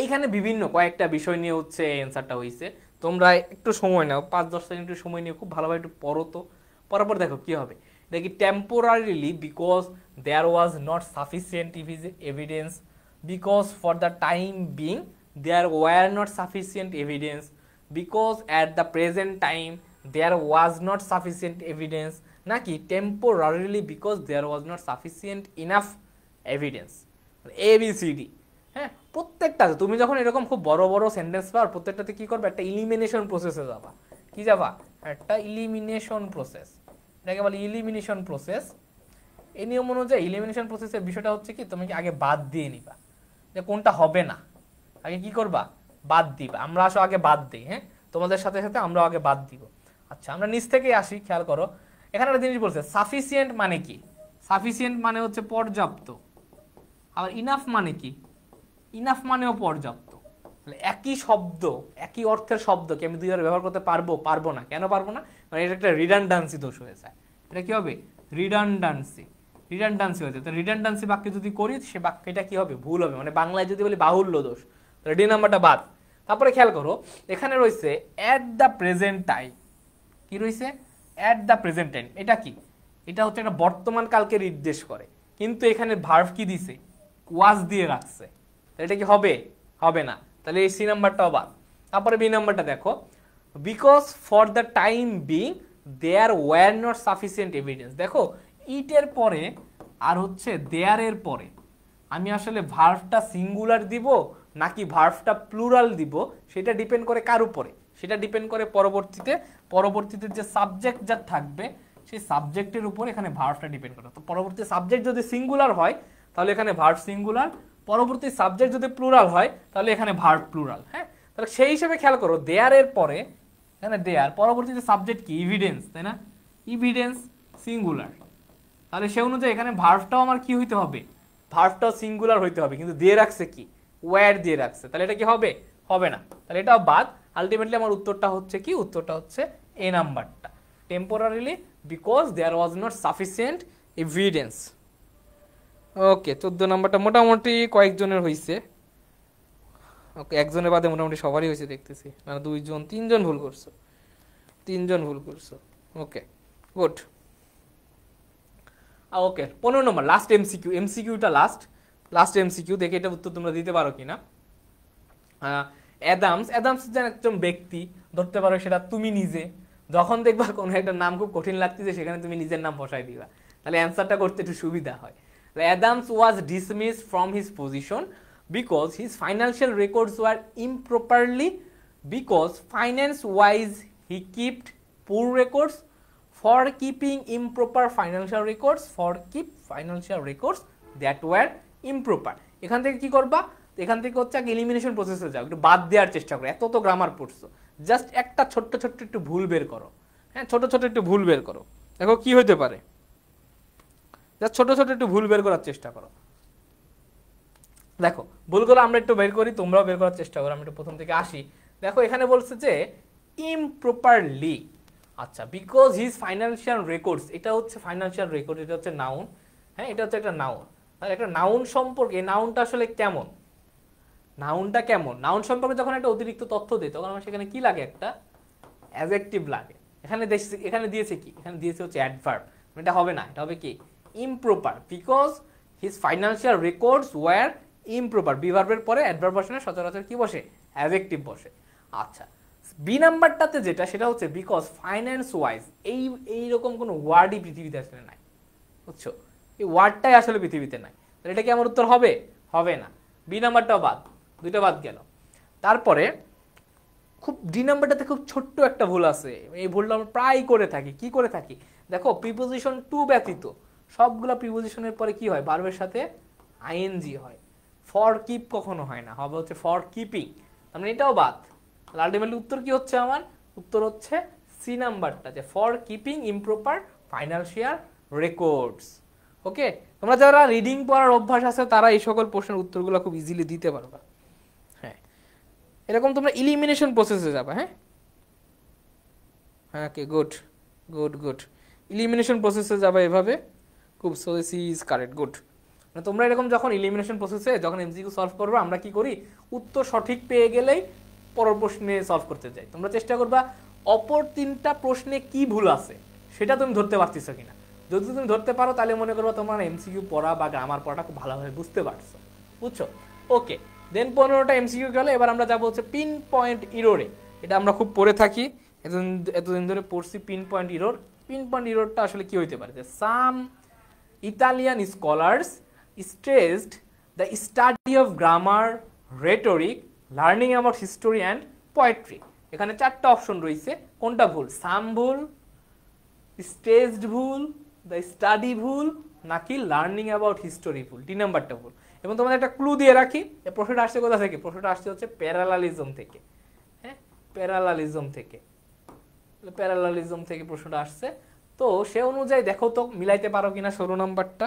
এইখানে বিভিন্ন কয়েকটা বিষয় নিয়ে হচ্ছে অ্যান্সারটা হয়েছে। তোমরা একটু সময় নাও, 5-10 সেকেন্ড একটু সময় নিয়ে খুব ভালোভাবে একটু পড়ো তো। পড়ার পর দেখো কি হবে। দেখি temporarily because there was not sufficient evidence, because for the time being there were not sufficient evidence, because at the present time there was not sufficient evidence, নাকি temporarily because there was not sufficient enough evidence, ABCD। হ্যাঁ প্রত্যেকটা তুমি যখন এরকম খুব বড় বড় sentence পাও প্রত্যেকটাতে কি করবে? একটা ইলিমিনেশন প্রসেসে যাবা। কি যাবা? একটা ইলিমিনেশন প্রসেস, এটাকে বলে ইলিমিনেশন প্রসেস। এই নিয়ম অনুযায়ী ইলিমিনেশন প্রসেসের বিষয়টা হচ্ছে কি তুমি আগে বাদ দিয়ে নিবা যে কোনটা হবে না, আগে কি করবা? বাদ দিবা। আমরা আসো আগে বাদ দিই, হ্যাঁ তোমাদের সাথে সাথে আমরাও আগে বাদ দিব। আচ্ছা আমরা নিচ থেকে আসি, খেয়াল করো এখানে একটা জিনিস বলছে সাফিসিয়েন্ট মানে কি? সাফিসিয়েন্ট মানে হচ্ছে পর্যাপ্ত। আবার ইনাফ মানে কি? ইনাফ মানেও পর্যাপ্ত। তাহলে একই শব্দ, একই অর্থের শব্দকে আমি দুইবার ব্যবহার করতে পারবো? পারবো না। কেন পারবো না? মানে এটা একটা রিডান্ডেন্সি দোষ হয়ে যায়। এটা কি হবে? রিডান্ডেন্সি হয়েছে। তো রিডান্ডেন্সি বাক্য যদি করি সে বাক্যটা কি হবে? ভুল হবে। মানে বাংলায় যদি বলি বাহুল্য দোষ, তাহলে ডি নাম্বারটা বাদ। তারপরে খেয়াল করো এখানে রয়েছে অ্যাট দ্য প্রেজেন্ট টাইম। কি রয়েছে? At the present time. এটা কি? এটা হচ্ছে একটা বর্তমান কালকে নির্দেশ করে, কিন্তু এখানে ভার্ব কি দিছে? ওয়াজ দিয়ে রাখছে। এটা কি হবে? হবে না। তাহলে এই সি নাম্বারটাও বাদ। তারপরে বি নাম্বারটা দেখো, because for the time being there were not sufficient evidence. দেখো ইটের পরে আর হচ্ছে দেয়ারের পরে আমি আসলে ভার্বটা সিঙ্গুলার দিব নাকি ভার্বটা প্লুরাল দিব সেটা ডিপেন্ড করে কার উপরে, সেটা ডিপেন্ড করে পরবর্তীতে যে সাবজেক্ট যা থাকবে সেই সাবজেক্টের উপর এখানে ভার্বটা ডিপেন্ড করে। তো পরবর্তী সাবজেক্ট যদি সিঙ্গুলার হয় তাহলে এখানে ভার্ব সিঙ্গুলার, পরবর্তী সাবজেক্ট যদি প্লুরাল হয় তাহলে এখানে ভার্ব প্লুরাল। হ্যাঁ, তাহলে সেই হিসেবে খেয়াল করো দেয়ারের পরে এখানে দেয়ার, পরবর্তীতে সাবজেক্ট কি ইভিডেন্স, তাই না, ইভিডেন্স সিঙ্গুলার, তাহলে সে অনুযায়ী এখানে ভার্বটাও আমার কি হইতে হবে, ভার্বটাও সিঙ্গুলার হইতে হবে, কিন্তু দিয়ে রাখছে কি ওয়্যার দিয়ে রাখছে, তাহলে এটা কি হবে, হবে না, তাহলে এটাও বাদ। আলটিমেটলি আমার উত্তরটা হচ্ছে কি, উত্তরটা হচ্ছে এ নাম্বারটা, temporarily because there was not sufficient evidence. Okay, 14 নাম্বারটা মোটামুটি কয়েকজনের হয়েছে, ওকে একজনের বাদে মোটামুটি সবারই হয়েছে দেখতেছি, না 2 জন 3 জন ভুল করছো, 3 জন ভুল করছো। Okay good. Okay 15 number last MCQ, এমসিকিউটা লাস্ট এমসিকিউ, দেখে এটা উত্তর তোমরা দিতে পারো কিনা। অ্যাডামস যেন একজন ব্যক্তি, ধরতে পারো সেটা তুমি নিজে, যখন দেখবা কোনো একটা নাম খুব কঠিন লাগতেছে সেখানে তুমি নিজের নাম বসাই দিবা, তাহলে অ্যান্সারটা করতে একটু সুবিধা হয়। Adams was dismissed from his position because his financial records were improperly, because finance wise he keeped poor records, for keeping improper financial records, for keep financial records that were improper। এখান থেকে কি করবা, এখান থেকে হচ্ছে আগে elimination প্রসেসে যাও, একটু বাদ দেওয়ার চেষ্টা করো, এত তো গ্রামার পড়ছো, জাস্ট একটা ছোট্ট একটু ভুল বের করো। হ্যাঁ, ছোট একটু ভুল বের করো, দেখো কি হইতে পারে, জাস্ট ছোট একটু ভুল বের করার চেষ্টা করো। দেখো ভুলগুলো আমরা একটু বের করি, তোমরাও বের করার চেষ্টা করো, আমি একটু প্রথম থেকে আসি। দেখো এখানে বলছে যে ইমপ্রপারলি, আচ্ছা বিকজ হিজ ফাইন্যান্সিয়াল রেকর্ডস, এটা হচ্ছে ফাইন্যান্সিয়াল রেকর্ড, এটা হচ্ছে নাউন। হ্যাঁ, এটা হচ্ছে একটা নাউন, আর একটা নাউন সম্পর্কে, নাউনটা আসলে কেমন, নাউনটা কেমন, নাউন সম্পর্কে যখন একটা অতিরিক্ত তথ্য দেয় তখন আমার সেখানে কি লাগে, একটা অ্যাডজেক্টিভ লাগে। এখানে দিয়েছে কি, এখানে দিয়েছে হচ্ছে অ্যাডভার্ব, এটা হবে না, এটা হবে কি improper, because his financial records were improper, বিভার্বের পরে অ্যাডভার্ব বসে, সচরাচর কি বসে, অ্যাডজেক্টিভ বসে। আচ্ছা বি নাম্বারটাতে যেটা সেটা হচ্ছে বিকজ ফাইন্যান্স ওয়াইজ, এইরকম কোনো ওয়ার্ডই পৃথিবীতে আসলে নাই, বুঝছো, এই ওয়ার্ডটাই আসলে পৃথিবীতে নাই, তাহলে এটা কি আমার উত্তর হবে, হবে না, বি নাম্বারটাও বাদ, দুইটা বাদ গেল। তারপরে খুব ডি নাম্বারটাতে খুব ছোট্ট একটা ভুল আছে, এই ভুলটা আমরা প্রায় করে থাকি, কি করে থাকি দেখো, প্রিপোজিশন টু ব্যতীত সবগুলা প্রিপোজিশনের পরে কি হয়, ভার্বের সাথে আইএনজি হয়, ফর কিপ কখনো হয় না, হবে হচ্ছে ফর কিপিং, তার মানে এটাও বাদ। আলটিমেটলি উত্তর কি হচ্ছে আমার, উত্তর হচ্ছে সি নাম্বারটা, যে for keeping improper financial records. Okay, তোমরা যারা রিডিং পড়ার অভ্যাস আছে তারা এই সকল প্রশ্নের উত্তরগুলো খুব ইজিলি দিতে পারবা। হ্যাঁ, এরকম তোমরা ইলিমিনেশন প্রসেসে যাবা। হ্যাঁ, হ্যাঁ okay good good good, elimination প্রসেসে যাবা এভাবে, খুব so C is correct, good. মানে তোমরা এরকম যখন ইলিমিনেশন প্রসেসে যখন এমসিকিউ সলভ করবে, আমরা কি করি, উত্তর সঠিক পেয়ে গেলেই পরের প্রশ্নে সলভ করতে যাই, তোমরা চেষ্টা করবা অপর 3টা প্রশ্নে কি ভুল আছে সেটা তুমি ধরতে পারতেছো কিনা, যদি তুমি ধরতে পারো তাহলে মনে করবো তোমার এমসিকিউ পড়া বা গ্রামার পড়াটা খুব ভালোভাবে বুঝতে পারছো, বুঝছো। ওকে, দেন 15টা এমসিকিউ গেল, এবার আমরা যাবো হচ্ছে পিন পয়েন্ট ইরোরে, এটা আমরা খুব পড়ে থাকি, এতদিন ধরে পড়ছি pin point error. Pin point ইরোরটা আসলে কি হইতে পারে, যে some Italian scholars stressed the study of grammar, rhetoric, learning about history and poetry. এখানে 4টা অপশন রয়েছে, কোনটা ভুল, সাম ভুল, স্ট্রেসড ভুল, দ্য স্টাডি ভুল, নাকি লার্নিং অ্যাবাউট হিস্টোরি ভুল, 3 নাম্বারটা ভুল। এবং তোমাদের একটা ক্লু দিয়ে রাখি, এই প্রশ্নটা আসছে কোথা থেকে, প্রশ্নটা আসছে হচ্ছে প্যারালালিজম থেকে। হ্যাঁ, প্যারালালিজম থেকে, প্যারালালিজম থেকে প্রশ্নটা আসছে। তো সে অনুযায়ী দেখো তো মিলাইতে পারো কিনা 16 নাম্বারটা,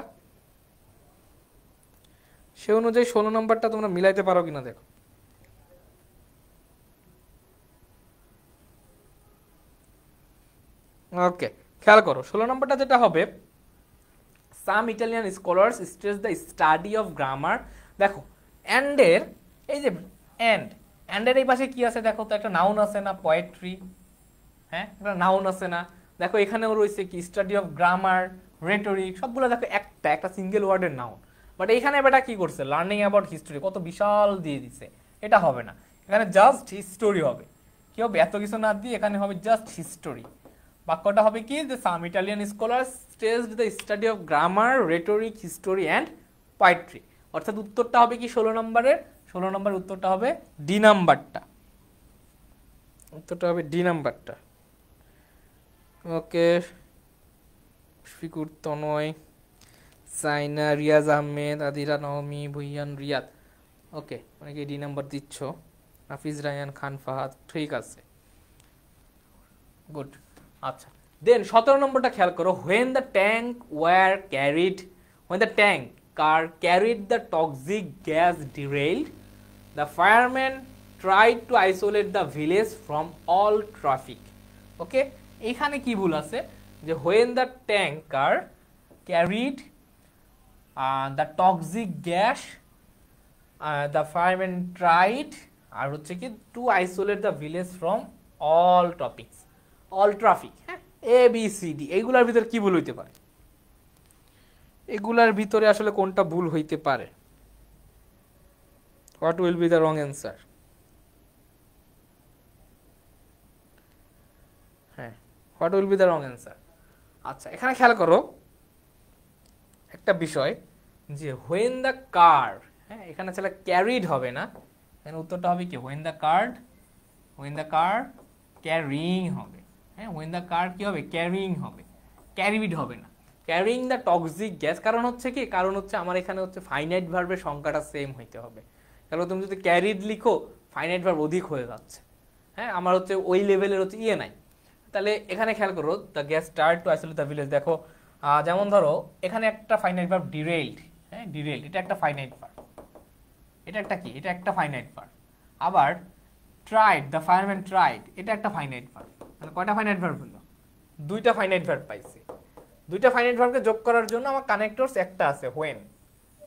সে অনুযায়ী 16 নাম্বারটা তোমরা মিলাইতে পারো কিনা দেখো। ওকে, খেয়াল করো 16 নম্বরটা যেটা হবে, some Italian scholars stress the study of grammar. দেখো অ্যান্ডের এই যে অ্যান্ডের এই পাশে কি আছে দেখো তো, একটা নাউন আছে না, পোয়েট্রি। হ্যাঁ, একটা নাউন আছে না, দেখো এখানেও রয়েছে কি স্টাডি অফ গ্রামার, রেটরিক, সবগুলো দেখো একটা সিঙ্গেল ওয়ার্ডের নাউন। বাট এখানে বেটা কি করছে, লার্নিং অ্যাবাউট হিস্টোরি, কত বিশাল দিয়ে দিছে, এটা হবে না। এখানে জাস্ট হিস্টোরি হবে, কি হবে এত কিছু না দিয়ে এখানে হবে জাস্ট হিস্টোরি। বাক্যটা হবে কি যে some Italian scholar staged the study of grammar, rhetoric, history and poetry. অর্থাৎ উত্তরটা হবে কি 16 নম্বরের, 16 নম্বরের উত্তরটা হবে ডি নাম্বারটা, উত্তরটা হবে ডি নাম্বারটা। ওকে, ফিকুর তনয়, সাইনা, রিয়াজ আহমেদ, আদিরা নওমি, ভুইয়ান রিয়াদ। ওকে, অনেকে ডি নাম্বার দিচ্ছ। হাফিজ রায়ান খান ফাহাদ, ঠিক আছে, গুড। আচ্ছা, দেন 17 নম্বরটা খেয়াল করো, when the tank were carried, when the tank car carried the toxic gas derailed, the fireman tried to isolate the village from all traffic. Okay, এইখানে কি ভুল আছে যে when the tank car carried the toxic gas, the fireman tried, আর হচ্ছে কি to isolate the village from all topics, all traffic. হ্যাঁ, A B C D, এইগুলার ভিতরে কি ভুল হইতে পারে? এগুলার ভিতরে আসলে কোনটা ভুল হইতে পারে? What will be the wrong answer? হ্যাঁ, what will be the wrong answer? আচ্ছা, এখানে খেয়াল করো একটা বিষয় যে হোয়েন দ্য কার, হ্যাঁ এখানে আসলে ক্যারিড হবে না, এখানে উত্তরটা হবে কি when the card, when the car carrying হবে। হ্যাঁ, হোয়েন দ্য কার কি হবে? ক্যারিং হবে, ক্যারিড হবে না। ক্যারিং দ্য টক্সিক গ্যাস, কারণ হচ্ছে কি, কারণ হচ্ছে আমার এখানে হচ্ছে ফাইনাইট ভার্বের সংখ্যাটা সেম হইতে হবে। কারণ তুমি যদি ক্যারিড লিখো ফাইনাইট ভার্ব অধিক হয়ে যাচ্ছে। হ্যাঁ, আমার হচ্ছে ওই লেভেলের হচ্ছে ইয়ে নাই। তাহলে এখানে খেয়াল করো, the gas start to isolate the village. দেখো যেমন ধরো এখানে একটা ফাইনাইট ভার্ব ডিরেইলড, হ্যাঁ ডিরেইলড, এটা একটা ফাইনাইট ভার্ব, এটা একটা কি, এটা একটা ফাইনাইট ভার্ব। আবার ট্রাইড, দ্য ফায়ারম্যান ট্রাইড, এটা একটা ফাইনাইট ভার্ব। মানে কয়টা ফাইনাইট ভার্ব হলো? দুইটা ফাইনাইট ভার্ব পাইছি। দুইটা ফাইনাইট ভার্বকে যোগ করার জন্য আমার কানেক্টরস একটা আছে, হোয়েন,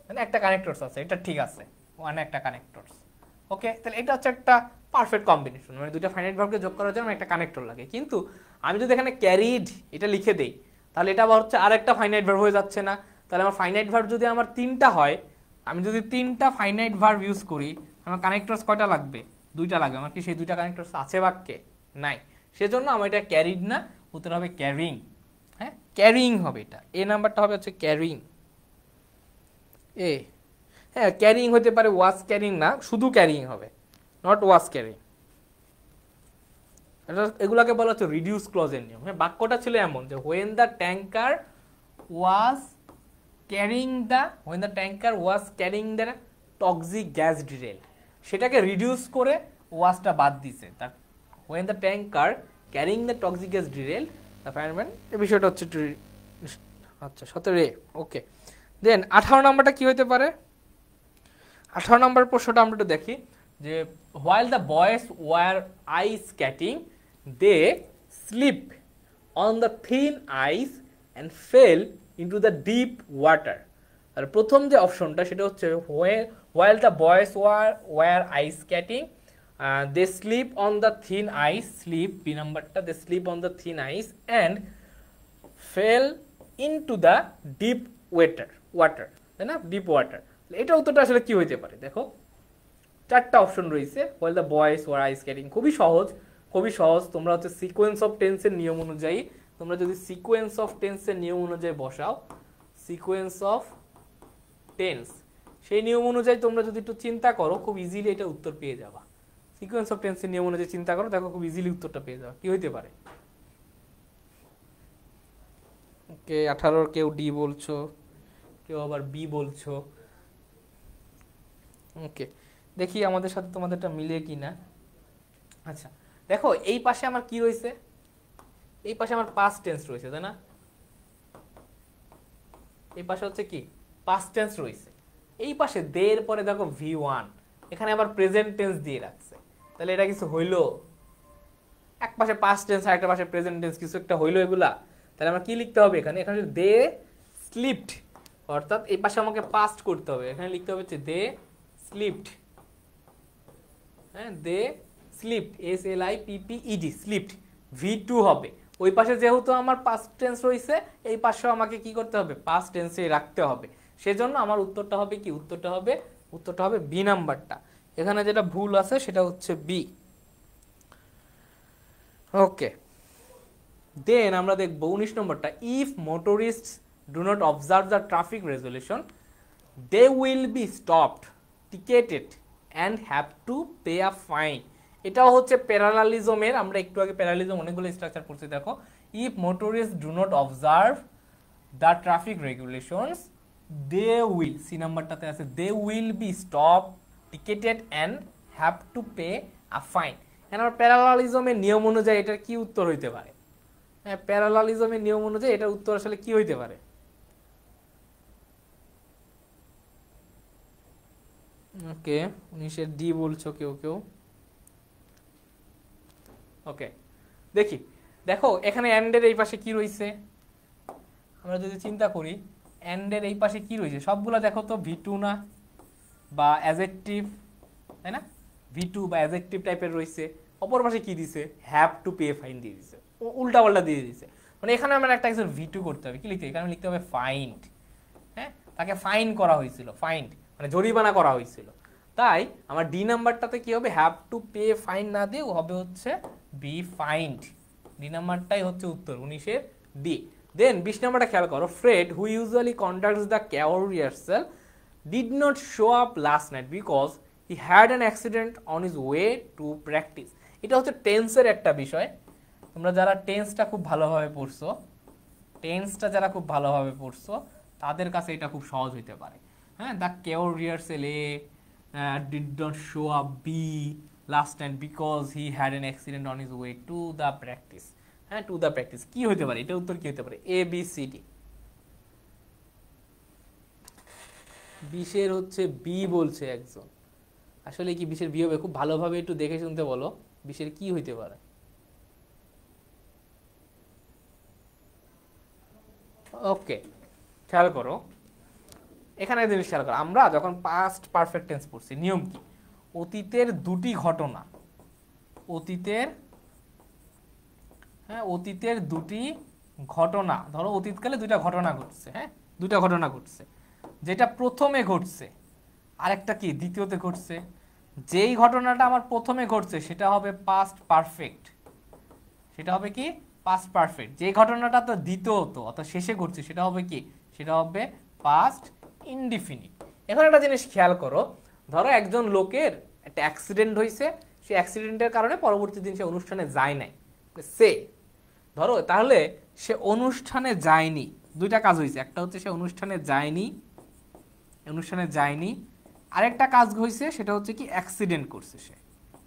মানে একটা কানেক্টরস আছে, এটা ঠিক আছে, ওয়ান একটা কানেক্টরস। ওকে, তাহলে এটা হচ্ছে একটা পারফেক্ট কম্বিনেশন, মানে দুইটা ফাইনাইট ভার্বকে যোগ করার জন্য একটা কানেক্টর লাগে। কিন্তু আমি যদি এখানে ক্যারিড এটা লিখে দেই, তাহলে এটা আবার হচ্ছে আরেকটা ফাইনাইট ভার্ব হয়ে যাচ্ছে না। তাহলে আমার ফাইনাইট ভার্ব যদি আমার তিনটা হয়, আমি যদি তিনটা ফাইনাইট ভার্ব ইউজ করি, আমার কানেক্টরস কয়টা লাগবে? দুইটা লাগবে। আমার কি সেই দুইটা কানেক্টরস আছে বাক্যে? নাই। সেজন্য আমার এটা ক্যারিড না, উত্তর হবে ক্যারিং। হ্যাঁ, ক্যারিং হবে, এটা এ নাম্বারটা হবে হচ্ছে ক্যারিং, এ। হ্যাঁ, ক্যারিং হতে পারে, ওয়াজ ক্যারিং না, শুধু ক্যারিং হবে, নট ওয়াজ ক্যারিং। এগুলাকে বলা হচ্ছে রিডিউস ক্লজের নিয়ম। হ্যাঁ, বাক্যটা ছিল এমন যে when the tanker was carrying the, when the tanker was carrying the toxic gas derail, সেটাকে রিডিউস করে ওয়াজটা বাদ দিছে। তার when the tanker carrying the toxic gas derail the fireman, এই বিষয়টা হচ্ছে আচ্ছা 17। ওকে, দেন 18 নম্বরটা কি হতে পারে? 18 নম্বর প্রশ্নটা আমরা একটু দেখি যে while the boys were ice skating they slip on the thin ice and fell into the deep water। আর প্রথম যে অপশনটা সেটা হচ্ছে while the boys were ice skating they slip on the thin ice, slip B নাম্বারটা, they slip on the thin ice and fell into the deep water, তাই না? Deep water. এটা উত্তরটা আসলে কি হইতে পারে? দেখো চারটা অপশন রয়েছে। while the boys were ice skating, খুবই সহজ, খুবই সহজ। তোমরা হচ্ছে সিকোয়েন্স অফ টেন্সের নিয়ম অনুযায়ী, তোমরা যদি সিকোয়েন্স অফ টেন্সের নিয়ম অনুযায়ী বসাও, সিকোয়েন্স অফ টেন্স, সেই নিয়ম অনুযায়ী তোমরা যদি একটু চিন্তা করো, খুব ইজিলি এটা উত্তর পেয়ে যাবা। সিকোয়েন্স অফ টেন্সের নিয়ম অনুযায়ী চিন্তা করো, দেখো খুব ইজিলি উত্তরটা পেয়ে যাবা। কি হইতে পারে? ওকে, 18 কেউ ডি বলছো, কেউ আবার বি বলছো। ওকে, দেখি আমাদের সাথে তোমাদেরটা মিলে কিনা। আচ্ছা দেখো, এই পাশে আমার কি রয়েছে? এই পাশে আমার পাস্ট টেন্স রয়েছে, তাই না? এই পাশে হচ্ছে কি পাস্ট টেন্স রয়েছে। এই পাশে দে এর পরে দেখো V1, এখানে আবার প্রেজেন্ট টেন্স দিয়ে রাখছে। তাহলে এটা কিছু হইলো? এক পাশে পাস্ট টেন্স আর একটা পাশে প্রেজেন্ট টেন্স, কিছু একটা হইলো এগুলা? তাহলে আমার কি লিখতে হবে এখানে? এখানে দে স্লিপড, অর্থাৎ এই পাশে আমাকে পাস্ট করতে হবে। এখানে লিখতে হবে হচ্ছে দে স্লিপড। হ্যাঁ, দে স্লিপড, SLIPPED, স্লিপড। V2 হবে। ওই পাশে যেহেতু আমার পাস্ট টেন্স রয়েছে, এই পাশেও আমাকে কি করতে হবে? পাস্ট টেন্সে রাখতে হবে। সেজন্য আমার উত্তরটা হবে কি? উত্তরটা হবে বি নাম্বারটা। এখানে যেটা ভুল আছে সেটা হচ্ছে বি। ওকে, দেন আমরা দেখবো 19 নম্বরটা, if motorist do not observe the traffic resolution they will be stopped, ticketed and have to pay a fine. এটাও হচ্ছে প্যারালালিজমের, আমরা একটু আগে প্যারালালিজম অনেকগুলো স্ট্রাকচার পড়ছি দেখো। If motorist do not observe the traffic regulations they will, C নাম্বারটাতে আছে, they will be stop, ticketed and have to pay a fine. এখন আমার প্যারালালিজমের নিয়ম অনুযায়ী এটার কি উত্তর হইতে পারে? হ্যাঁ, প্যারালালিজমের নিয়ম অনুযায়ী এটার উত্তর আসলে কি হইতে পারে? ওকে, 19-এর ডি বলছো কেউ কেউ। ওকে, দেখি, দেখো এখানে অ্যান্ডের এই পাশে কি রয়েছে, আমরা যদি চিন্তা করি অ্যান্ডের এই পাশে কি রয়েছে, সবগুলো দেখো তো ভি2 না, বা অ্যাডজেক্টিভ, তাই না? ভি2 বা অ্যাডজেক্টিভ টাইপের রয়েছে। অপর পাশে কি দিছে? হ্যাভ টু পে ফাইন দিয়ে দিছে, উল্টা পাল্টা দিয়ে দিছে। মানে এখানে আমার একটা কিছু ভি2 করতে হবে, কি লিখতে? এখানে লিখতে হবে ফাইন্ড। হ্যাঁ, তাকে ফাইন করা হয়েছিল, ফাইন্ড মানে জরিমানা করা হয়েছিল। তাই আমার ডি নাম্বারটাতে কি হবে? হ্যাভ টু পে ফাইন না দিয়ে হবে হচ্ছে বি ফাইন্ড। ডি নাম্বারটাই হচ্ছে উত্তর 19-এর ডি। দেন 20 নাম্বারটা খেয়াল করো, Fred who usually conducts the choir rehearsal did not show up last night because he had an accident on his way to practice. এটা হচ্ছে টেন্সের একটা বিষয়। তোমরা যারা টেন্সটা খুব ভালোভাবে পড়ছো, টেন্সটা যারা খুব ভালোভাবে পড়ছো তাদের কাছে এটা খুব সহজ হইতে পারে। হ্যাঁ, দ্য কেওর রিহার্সাল এ ডিড নট শো আপ বি last night because he had an accident on his way to the practice. হ্যাঁ, টু দ্য প্র্যাকটিস কি হইতে পারে? এটা উত্তর কি হতে পারে? A B C D. 20-এর হচ্ছে বি বলছে একজন। আসলে কি 20-এর বি হবে? খুব ভালোভাবে একটু দেখে শুনতে বলো, 20-এর কি হইতে পারে? ওকে, খেয়াল করো, এখানে জিনিস খেয়াল করো, আমরা যখন পাস্ট পারফেক্ট টেন্স পড়ছি নিয়ম কি? অতীতের দুটি ঘটনা, অতীতের, হ্যাঁ অতীতের দুটি ঘটনা, ধরো অতীতকালে দুইটা ঘটনা ঘটছে, হ্যাঁ দুইটা ঘটনা ঘটছে, যেটা প্রথমে ঘটছে আরেকটা কি দ্বিতীয়তে ঘটছে। যেই ঘটনাটা আমার প্রথমে ঘটছে সেটা হবে পাস্ট পারফেক্ট, সেটা হবে কি? Past perfect. যে ঘটনাটা তো দ্বিতীয়ত অর্থাৎ শেষে ঘটছে সেটা হবে কি? সেটা হবে পাস্ট ইনডিফিনিট। এখন একটা জিনিস খেয়াল করো, ধরো একজন লোকের একটা অ্যাক্সিডেন্ট হয়েছে, সেই অ্যাক্সিডেন্টের কারণে পরবর্তী দিন সে অনুষ্ঠানে যায় নাই, সে ধরো, তাহলে সে অনুষ্ঠানে যায়নি, দুইটা কাজ হয়েছে, একটা হচ্ছে সে অনুষ্ঠানে যায়নি, অনুষ্ঠানে যায়নি, আরেকটা কাজ হয়েছে সেটা হচ্ছে কি অ্যাক্সিডেন্ট করছে, সে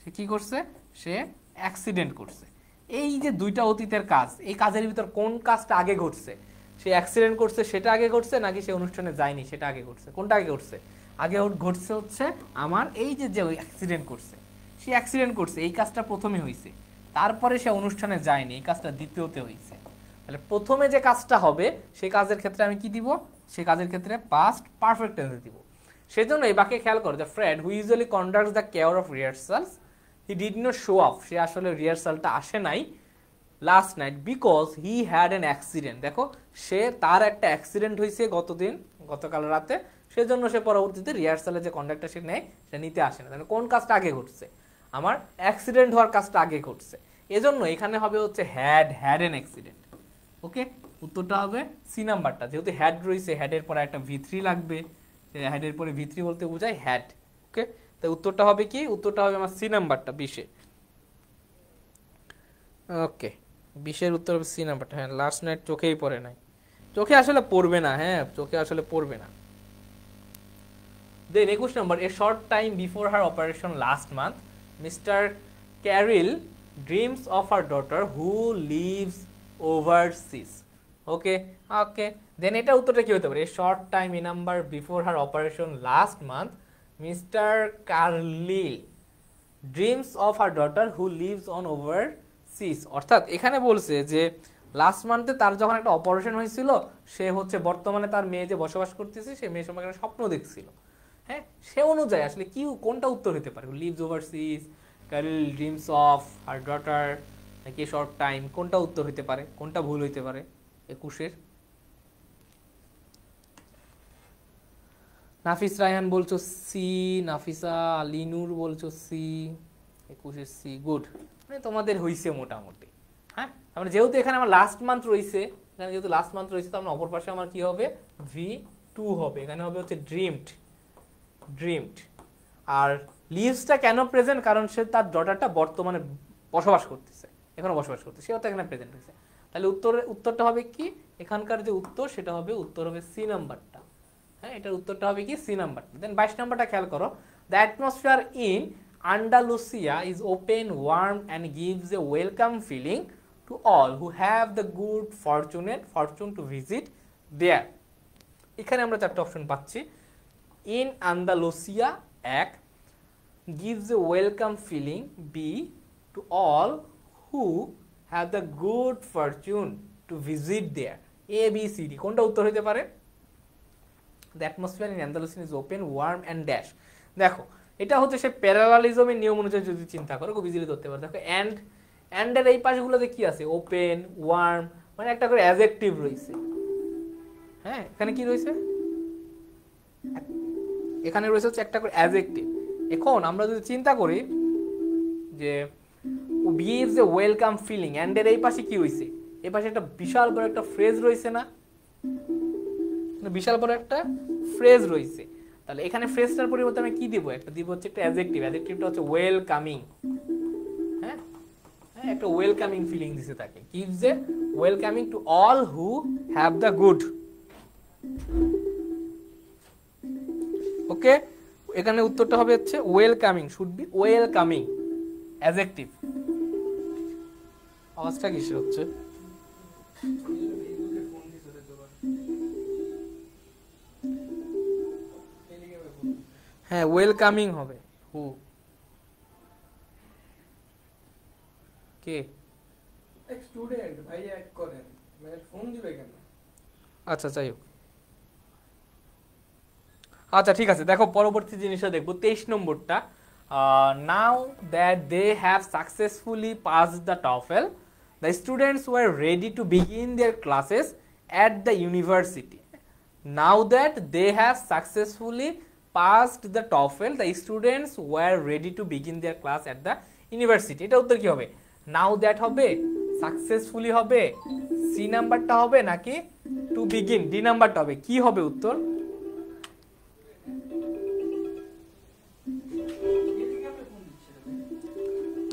সে কি করছে? সে অ্যাক্সিডেন্ট করছে। এই যে দুইটা অতীতের কাজ, এই কাজের ভিতর কোন কাজটা আগে ঘটছে? সে অ্যাক্সিডেন্ট করছে সেটা আগে ঘটছে, নাকি সে অনুষ্ঠানে যায়নি সেটা আগে ঘটছে? কোনটা আগে ঘটছে? আগে ঘটছে হচ্ছে আমার এই যে যে অ্যাক্সিডেন্ট করছে, সে অ্যাক্সিডেন্ট করছে, এই কাজটা প্রথমে হয়েছে, তারপরে সে অনুষ্ঠানে যায়নি, এই কাজটা দ্বিতীয়তে হয়েছে। তাহলে প্রথমে যে কাজটা হবে সেই কাজের ক্ষেত্রে আমি কি দিব? সেই কাজের ক্ষেত্রে পাস্ট পারফেক্ট টেন্সে দিব। সেজন্য এই বাক্যে খেয়াল করো, the Fred who usually conducts the care of rehearsals he did not show up, সে আসলে রিহার্সালটা আসে নাই last night because he had an accident. দেখো, সে তার একটা অ্যাক্সিডেন্ট হয়েছে গতকাল রাতে, সেজন্য সে পরবর্তীতে রিহার্সালের যে কন্ডাক্টটা সে নেয় সেটা নিতে আসে না। তাহলে কোন কাজটা আগে ঘটছে? আমার অ্যাক্সিডেন্ট হওয়ার কাজটা আগে ঘটছে, এজন্য এখানে হবে হচ্ছে হ্যাড অ্যান অ্যাক্সিডেন্ট। ওকে, উত্তরটা হবে সি নাম্বারটা, যেহেতু হ্যাড রয়েছে, হ্যাডের পরে একটা ভি3 লাগবে, হ্যাডের পরে ভি3 বলতে বোঝায় হ্যাড। ওকে, তাই উত্তরটা হবে কি? উত্তরটা হবে আমার সি নাম্বারটা 20-এ। ওকে, 20-এর উত্তর হবে সি নাম্বারটা। হ্যাঁ, লাস্ট নাইট চোখেই পড়ে নাই, চোখে আসলে পড়বে না, হ্যাঁ চোখে আসলে পড়বে না। দেন 21 নম্বর, a short time before her operation last month mister Carrell dreams of her daughter who lives overseas. Okay okay, then এটা উত্তরটা কি হতে পারে? A short time A number before her operation last month mister Carlyle dreams of her daughter who lives on overseas. অর্থাৎ এখানে বলছে যে last মান্থে তার যখন একটা অপারেশন হয়েছিল, সে হচ্ছে বর্তমানে তার মেয়ে যে বসবাস করতেছে সেই মেয়ের সম্পর্কে একটা স্বপ্ন দেখছিল। হ্যাঁ, সে অনুযায়ী আসলে কি কোনটা উত্তর হতে পারে? Lives overseas, Carrell dreams of her daughter, নাকি শর্ট টাইম? কোনটা উত্তর হতে পারে? কোনটা ভুল হইতে পারে 21-এর? নাফিস রায়হান বলছো সি, নাফিসা লিনুর বলছো সি, 21 সি, গুড। মানে তোমাদের হইছে মোটামুটি। হ্যাঁ, আমরা যেহেতু এখানে আমার লাস্ট মান্থ রয়েছে, এখানে যেহেতু লাস্ট মান্থ রয়েছে, তো আমরা অপর পাশে আমার কি হবে, V2 হবে। এখানে হবে হচ্ছে ড্রিমড, ড্রিমড। আর লিভসটা কেন প্রেজেন্ট, কারণ সে তার ডটারটা বর্তমানে বসবাস করতেছে, এখনো বসবাস করতেছে, সেও তো এখানে প্রেজেন্ট হয়েছে। তাহলে উত্তরটা হবে কি, এখানকার যে উত্তর সেটা হবে, উত্তর হবে সি নাম্বারটা। হ্যাঁ, এটার উত্তরটা হবে কি সি নাম্বারটা। দেন 22 নাম্বারটা খেয়াল করো, the atmosphere in Andalusia is open, warm and gives a welcome feeling to all who have the good fortune to visit there. এখানে আমরা চারটে অপশন পাচ্ছি। ইন আন্দালুসিয়া, এক, gives a welcome feeling, B, to all who have the good fortune to visit there, A, B, C, D। কোনটা উত্তর হতে পারে? The atmosphere in Andalusia is open, warm and dash। দেখো এটা হচ্ছে সে প্যারালালিজমের নিয়ম অনুযায়ী যদি চিন্তা করো, খুব ইজিলি ধরতে পারো। দেখো অ্যান্ড এর এই পাশগুলোতে কি আছে, ওপেন, ওয়ার্ম, মানে একটা করে অ্যাডজেক্টিভ রয়েছে। হ্যাঁ, এখানে কি রয়েছে, এখানে রয়েছে হচ্ছে একটা করে অ্যাডজেক্টিভ। এখন আমরা যদি চিন্তা করি যে gives a welcome feeling, and এর এই পাশে কি হইছে, এই পাশে একটা বিশাল বড় একটা ফ্রেজ রয়েছে না, বিশাল বড় একটা ফ্রেজ রয়েছে। তাহলে এখানে ফ্রেজটার পরিবর্তে আমি কি দিব, একটা দিব হচ্ছে একটা অ্যাডজেক্টিভ। অ্যাডজেক্টিভটা হচ্ছে ওয়েলকামিং। হ্যাঁ, একটা ওয়েলকামিং ফিলিং দিতে থাকে, gives a welcoming to all who have the good। ওকে, এখানে উত্তরটা হবে হচ্ছে welcoming, should be welcoming adjective. আওয়াজটা কিসের হচ্ছে? হ্যাঁ, ওয়েলকামিং হবে, হু, কে, স্টুডেন্ট ভাই এক করেন, মানে ফোন দিবে কেন? আচ্ছা যাই হোক, আচ্ছা ঠিক আছে। দেখো পরবর্তী জিনিসটা দেখবো 23 নম্বরটা। Now that they have successfully passed the TOEFL, the students were ready to begin their classes at the university. Now that they have successfully passed the TOEFL, the students were ready to begin their class at the university. এটা উত্তর কি হবে? Now that হবে, successfully হবে, C নাম্বারটা হবে, নাকি to begin D নাম্বারটা হবে? কি হবে উত্তর?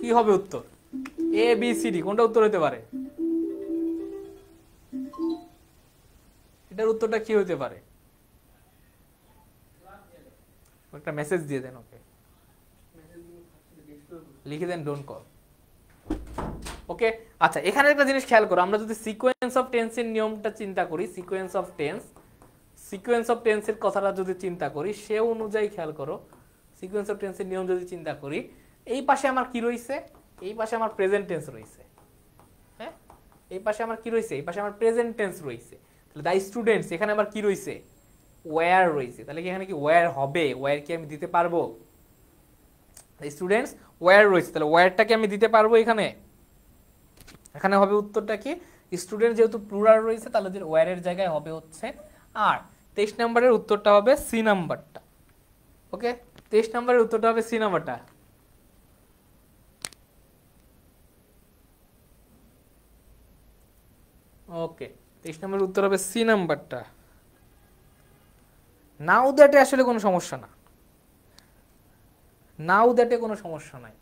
কি হবে উত্তর? এ, বি, সি, ডি, কোনটা উত্তর হতে পারে? এটার উত্তরটা কি হতে পারে? একটা মেসেজ দিয়ে দেন ওকে, লিখে দেন ডোন্ট কল। ওকে, আচ্ছা এখানে একটা জিনিস খেয়াল করো, আমরা যদি সিকোয়েন্স অফ টেন্সের নিয়মটা চিন্তা করি, সিকোয়েন্স অফ টেন্সের কথাটা যদি চিন্তা করি, সে অনুযায়ী খেয়াল করো, সিকোয়েন্স অফ টেন্সের নিয়ম যদি চিন্তা করি, এই পাশে আমার কি রয়েছে, এই পাশে আমার প্রেজেন্ট টেন্স রয়েছে। হ্যাঁ, এই পাশে আমার কি রয়েছে, এই পাশে আমার প্রেজেন্ট টেন্স রয়েছে। তাহলে দ্য স্টুডেন্টস, এখানে আমার কি রয়েছে, ওয়্যার রয়েছে। তাহলে কি এখানে কি ওয়্যার হবে? ওয়্যার কি আমি দিতে পারবো? স্টুডেন্টস ওয়্যার রয়েছে, তাহলে ওয়্যারটাকে আমি দিতে পারবো এখানে? এখানে হবে উত্তরটা কি, স্টুডেন্ট যেহেতু প্লুরাল রয়েছে, তাহলে ওয়্যারের জায়গায় হবে হচ্ছে আর। 23 নম্বরের উত্তরটা হবে সি নাম্বারটা। ওকে, 23 নম্বরের উত্তরটা হবে সি নাম্বারটা। ওকে, 23 নম্বরের উত্তর হবে সি নাম্বারটা। নাও দ্যাটে আসলে কোনো সমস্যা না, নাও দ্যাটে কোনো সমস্যা নাই।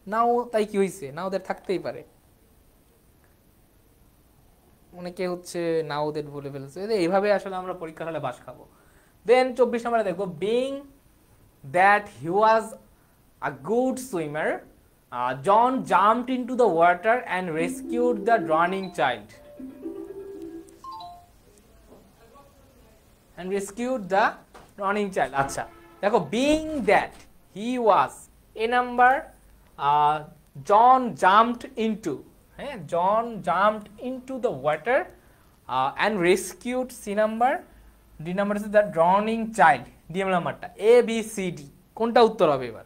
নাও তাই কি হয়েছে, নাও দ্যাট থাকতেই পারে। অনেকে হচ্ছে নাও দ্যাট বলে ফেলছে, এইভাবে আসলে আমরা পরীক্ষার হলে বাস খাবো। দেন 24 নম্বরে দেখবো, being that he was a good swimmer, John jumped into the water and rescued the drowning child. আচ্ছা দেখো, being that he was, A number, John jumped into, হ্যাঁ, John jumped into the water and rescued, C number. D number হচ্ছে the drowning child, D নাম্বারটা। A, B, C, D, কোনটা উত্তর হবে? এবার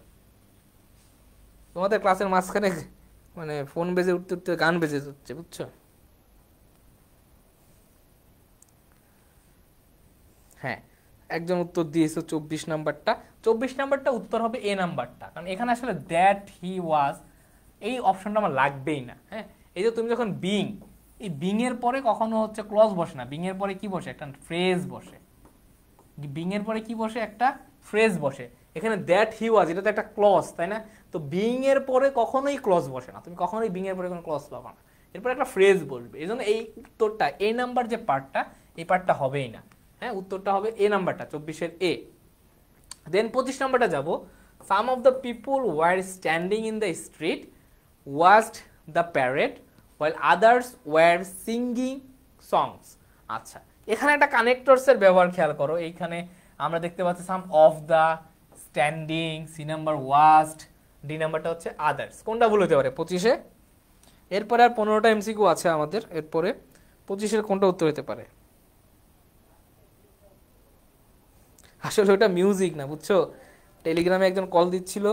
তোমাদের ক্লাসের মাঝখানে মানে ফোন বেজে উঠতে উঠতে গান বেজে উঠছে, বুঝছো? হ্যাঁ, একজন উত্তর দিয়েছে 24 নাম্বারটা। 24 নাম্বারটা উত্তর হবে এ নাম্বারটা, কারণ এখানে আসলে দ্যাট হি ওয়াজ এই অপশনটা আমার লাগবেই না। হ্যাঁ, এই যে তুমি যখন বিং, এই বিং এর পরে কখনো হচ্ছে ক্লজ বসে না, বিং এর পরে কি বসে? একটা ফ্রেজ বসে। বিং এর পরে কি বসে? একটা ফ্রেজ বসে। এখানে দ্যাট হি ওয়াজ, এটা তো একটা ক্লজ, তাই না? তো বিং এর পরে কখনোই ক্লজ বসে না, তুমি কখনোই বিং এর পরে কোনো ক্লজ পাবা না, এরপরে একটা ফ্রেজ বসবে। এই জন্য এই উত্তরটা এ নাম্বার যে পার্টটা, এই পার্টটা হবেই না। হ্যাঁ, উত্তরটা হবে এ নাম্বারটা, 24-এর এ। দেন 25 নাম্বারটা যাব। Some of the people were standing in the street watched the parade while others were singing songs। আচ্ছা, এখানে একটা কানেক্টরসের ব্যবহার খেয়াল করো। এইখানে আমরা দেখতে পাচ্ছি some of the, standing, C number watched, D নাম্বারটা হচ্ছে আদার্স। কোনটা ভুল হতে পারে 25-এ? এরপরে আর 15টা এমসিকিউ আছে আমাদের। এরপরে 25-এর কোনটা উত্তর হতে পারে? আসলে ওটা মিউজিক না, বুঝছো? টেলিগ্রামে একজন কল দিচ্ছিল,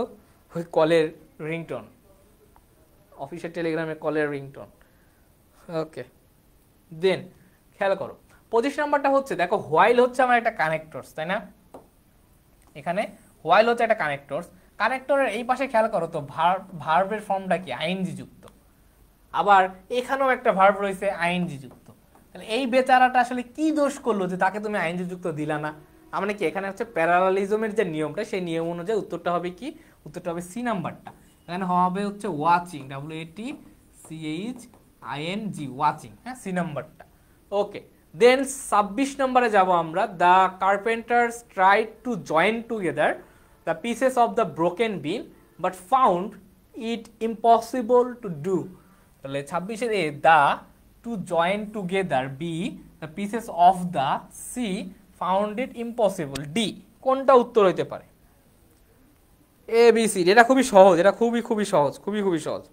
ওই কলের রিংটোন, অফিসের টেলিগ্রামে কলের রিংটোন। ওকে, দেন খেয়াল করো 25 নাম্বারটা হচ্ছে, দেখো হোয়াইল হচ্ছে আমার একটা কানেক্টরস, তাই না? এখানে হোয়াইল হচ্ছে একটা কানেক্টরস। কানেক্টরের এই পাশে খেয়াল করো তো, ভার্বের ফর্মটা কি? আইএনজি যুক্ত। আবার এখানেও একটা ভার্ব রয়েছে আইএনজি যুক্ত। তাহলে এই বেচারাটা আসলে কি দোষ করলো যে তাকে তুমি আইএনজি যুক্ত দিলা না? মানে কি, এখানে হচ্ছে প্যারালালিজমের যে নিয়মটা, সেই নিয়ম অনুযায়ী উত্তরটা হবে কি? উত্তরটা হবে সি নাম্বারটা। এখানে হবে হচ্ছে ওয়াচিং, WATCHING, ওয়াচিং। হ্যাঁ, সি নাম্বারটা। ওকে, দেন 26 নম্বরে যাব আমরা। The carpenters tried to join together the pieces of the broken beam but found it impossible to do. তাহলে 26-এর A, the, to join together, B, the pieces of the, C, found it impossible, D. কোনটা উত্তর হইতে পারে? A B C. এটা খুবই সহজ, এটা খুবই সহজ, খুবই সহজ।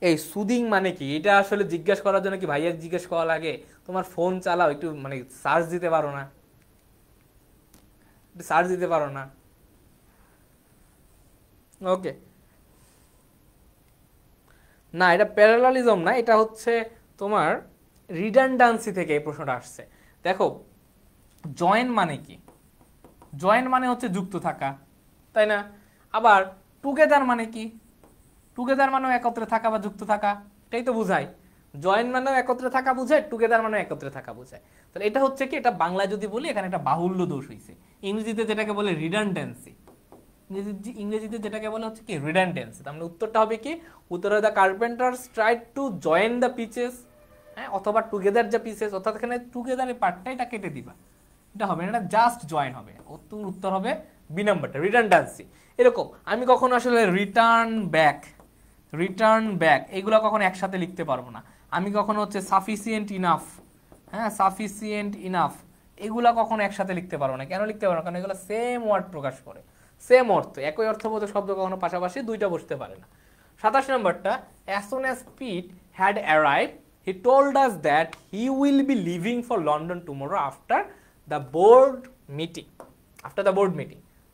এই সুদিং মানে কি, এটা আসলে জিজ্ঞেস করার জন্য কি ভাইয়া জিজ্ঞেস করা লাগে? তোমার ফোন চালাও, একটু মানে সার্চ দিতে পারো না? সার্চ দিতে পারো না? ওকে, না এটা প্যারালালিজম না, এটা হচ্ছে তোমার রিডান্ডান্সি থেকে এই প্রশ্নটা আসছে। দেখো জয়েন মানে কি? জয়েন মানে হচ্ছে যুক্ত থাকা, তাই না? আবার টুগেদার মানে কি? টুগেদার মানেও একত্রে থাকা বা যুক্ত থাকা, এটাই তো বুঝায়। জয়েন মানেও একত্রে থাকা বুঝায়, টুগেদার মানেও একত্রে থাকা বুঝায়। তাহলে এটা হচ্ছে কি, এটা বাংলায় যদি বলি এখানে একটা বাহুল্য দোষ হয়েছে। ইংরেজিতে যেটাকে বলে রিডান্ডেন্সি, ইংরেজিতে যেটাকে বলে হচ্ছে কি রিডান্ডেন্সি। তার মানে উত্তরটা হবে কি? উত্তর হবে the carpenters tried to join the pieces, হ্যাঁ, অথবা টুগেদার দ্য পিসেস, অর্থাৎ এখানে টুগেদারের পার্টটা এটা কেটে দিবা, এটা হবে না, এটা জাস্ট জয়েন হবে। উত্তর হবে বি নাম্বারটা, রিডান্ডেন্সি। এরকম আমি কখনো আসলে রিটার্ন ব্যাক এগুলো কখনো একসাথে লিখতে পারবো না। আমি কখনো হচ্ছে সাফিসিয়েন্ট ইনাফ, হ্যাঁ, সাফিসিয়েন্ট ইনাফ, এগুলা কখনো একসাথে লিখতে পারবো না। কেন লিখতে পারবো না? কারণ এগুলো সেম ওয়ার্ড প্রকাশ করে, সেম অর্থ, একই অর্থবোধক শব্দ কখনো পাশাপাশি দুইটা বসতে পারে না। 27 নম্বরটা, as soon as Pete had arrived he told us that he will be leaving for London tomorrow after the board meeting,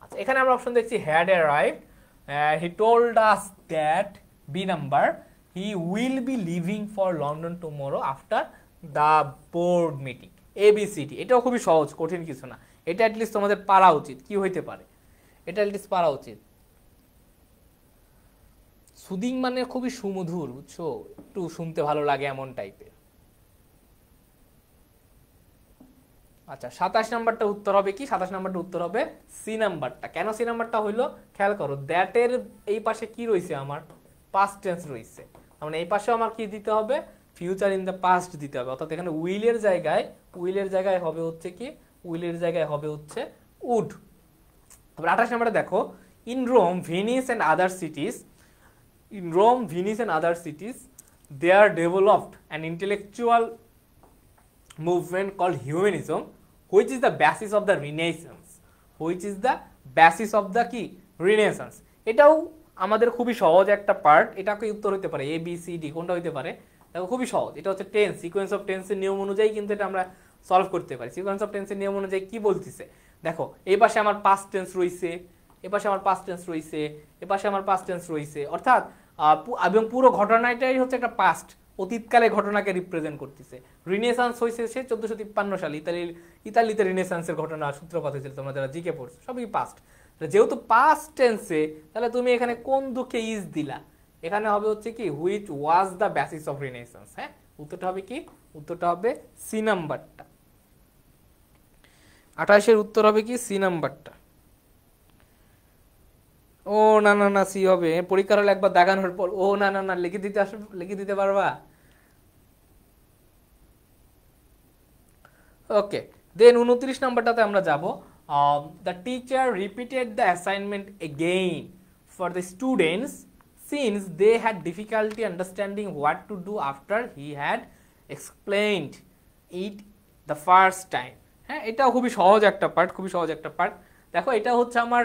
আচ্ছা, এখানে আমরা অপশন দেখছি had arrived, he told us that, B number, he will be leaving for London tomorrow after the board meeting, ABCD। এটাও খুবই সহজ, কঠিন কিছু না। এটা অ্যাটলিস্ট তোমাদের পারা উচিত। কি হইতে পারে এটা? অ্যাটলিস্ট পারা উচিত। সুদিং মানে খুবই সুমধুর, বুঝছো, একটু শুনতে ভালো লাগে এমন টাইপের। আচ্ছা, 27 নাম্বারটা উত্তর হবে কি? 27 নাম্বারটা উত্তর হবে সি নাম্বারটা। কেন সি নাম্বারটা হইলো? খেয়াল করো, দ্যাট এর এই পাশে কি রয়েছে? আমার পাস্ট টেন্স রয়েছে। মানে এই পাশে আমার কি দিতে হবে? ফিউচার ইন দ্য পাস্ট দিতে হবে। অর্থাৎ এখানে উইলের জায়গায় হবে হচ্ছে কি? উইলের জায়গায় হবে হচ্ছে উড। 28 নাম্বারে দেখো, in Rome, Venice and other cities there developed an intellectual movement called humanism, which is the basis of the কি? Renaissance। এটাও আমাদের খুবই সহজ একটা পার্ট। এটাকে উত্তর হতে পারে এ বি সি ডি। কোনটা হতে পারে? দেখো খুবই সহজ। এটা হচ্ছে টেন্স, সিকোয়েন্স অফ টেন্সের নিয়ম অনুযায়ী কিন্তু এটা আমরা সলভ করতে পারি। সিকোয়েন্স অফ টেন্সের নিয়ম অনুযায়ী কি বলতেছে দেখো, এই পাশে আমার পাস্ট টেন্স রয়েছে, এ পাশে আমার পাস্ট টেন্স রয়েছে, এ পাশে আমার পাস্ট টেন্স রয়েছে, অর্থাৎ এবং পুরো ঘটনাটাই হচ্ছে একটা পাস্ট, অতীতকালে ঘটনাকে রিপ্রেজেন্ট করতেছে। রিনেসান্স হয়েছে সে 1453 সালে, ইতালিতে রিনেসান্সের ঘটনা সূত্রপাত হয়েছিল, তোমরা যারা জিকে পড়ছো সবই পাস্ট। যেহেতু পাস্ট টেন্সে, তাহলে তুমি এখানে কোন দুঃখে ইজ দিলা, এখানে হবে হচ্ছে কি which was the basis of Renaissance. হ্যাঁ, উত্তরটা হবে কি, উত্তরটা হবে সি নাম্বারটা। 28-এর উত্তর হবে কি সি নাম্বারটা। ও না না না, সি হবে। পরীক্ষার হলে একবার দাগানোর পর ও না না না লিখে দিতে পারবা। ওকে, দেন 29 নাম্বারটাতে আমরা যাব। The teacher repeated the assignment again for the students since they had difficulty understanding what to do after he had explained it the first time. হ্যাঁ, এটাও খুবই সহজ একটা পার্ট, খুবই সহজ একটা পার্ট। দেখো, এটা হচ্ছে আমার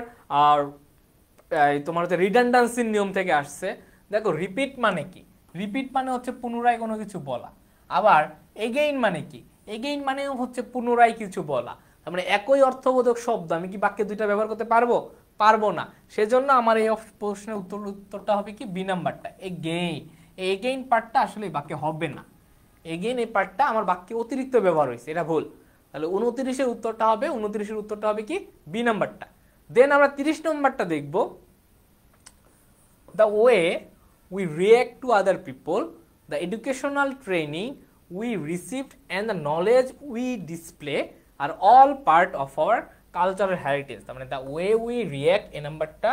তোমার হচ্ছে রিডান্ডেন্সির নিয়ম থেকে আসছে। দেখো, রিপিট মানে কি, রিপিট মানে হচ্ছে পুনরায় কোনো কিছু বলা। আবার এগেইন মানে কি, এগেইন মানে হচ্ছে পুনরায় কিছু বলা। তার মানে একই অর্থবোধক শব্দ আমি কি বাক্যে দুইটা ব্যবহার করতে পারবো? পারবো না। সেজন্য আমার এই প্রশ্নের উত্তরটা হবে কি বি নাম্বারটা, এগেইন। এই এগেইন পার্টটা আসলে বাক্যে হবে না। এগেইন এই পার্টটা আমার বাক্যে অতিরিক্ত ব্যবহার হয়েছে, এটা ভুল। তাহলে 29-এর উত্তরটা হবে, 29-এর উত্তরটা হবে কি বি নাম্বারটা। দেন আমরা 30 নম্বরটা দেখব। The way we react to other people, the educational training we received and the knowledge we display are all part of our cultural heritage. তার মানে the way we react a নাম্বারটা,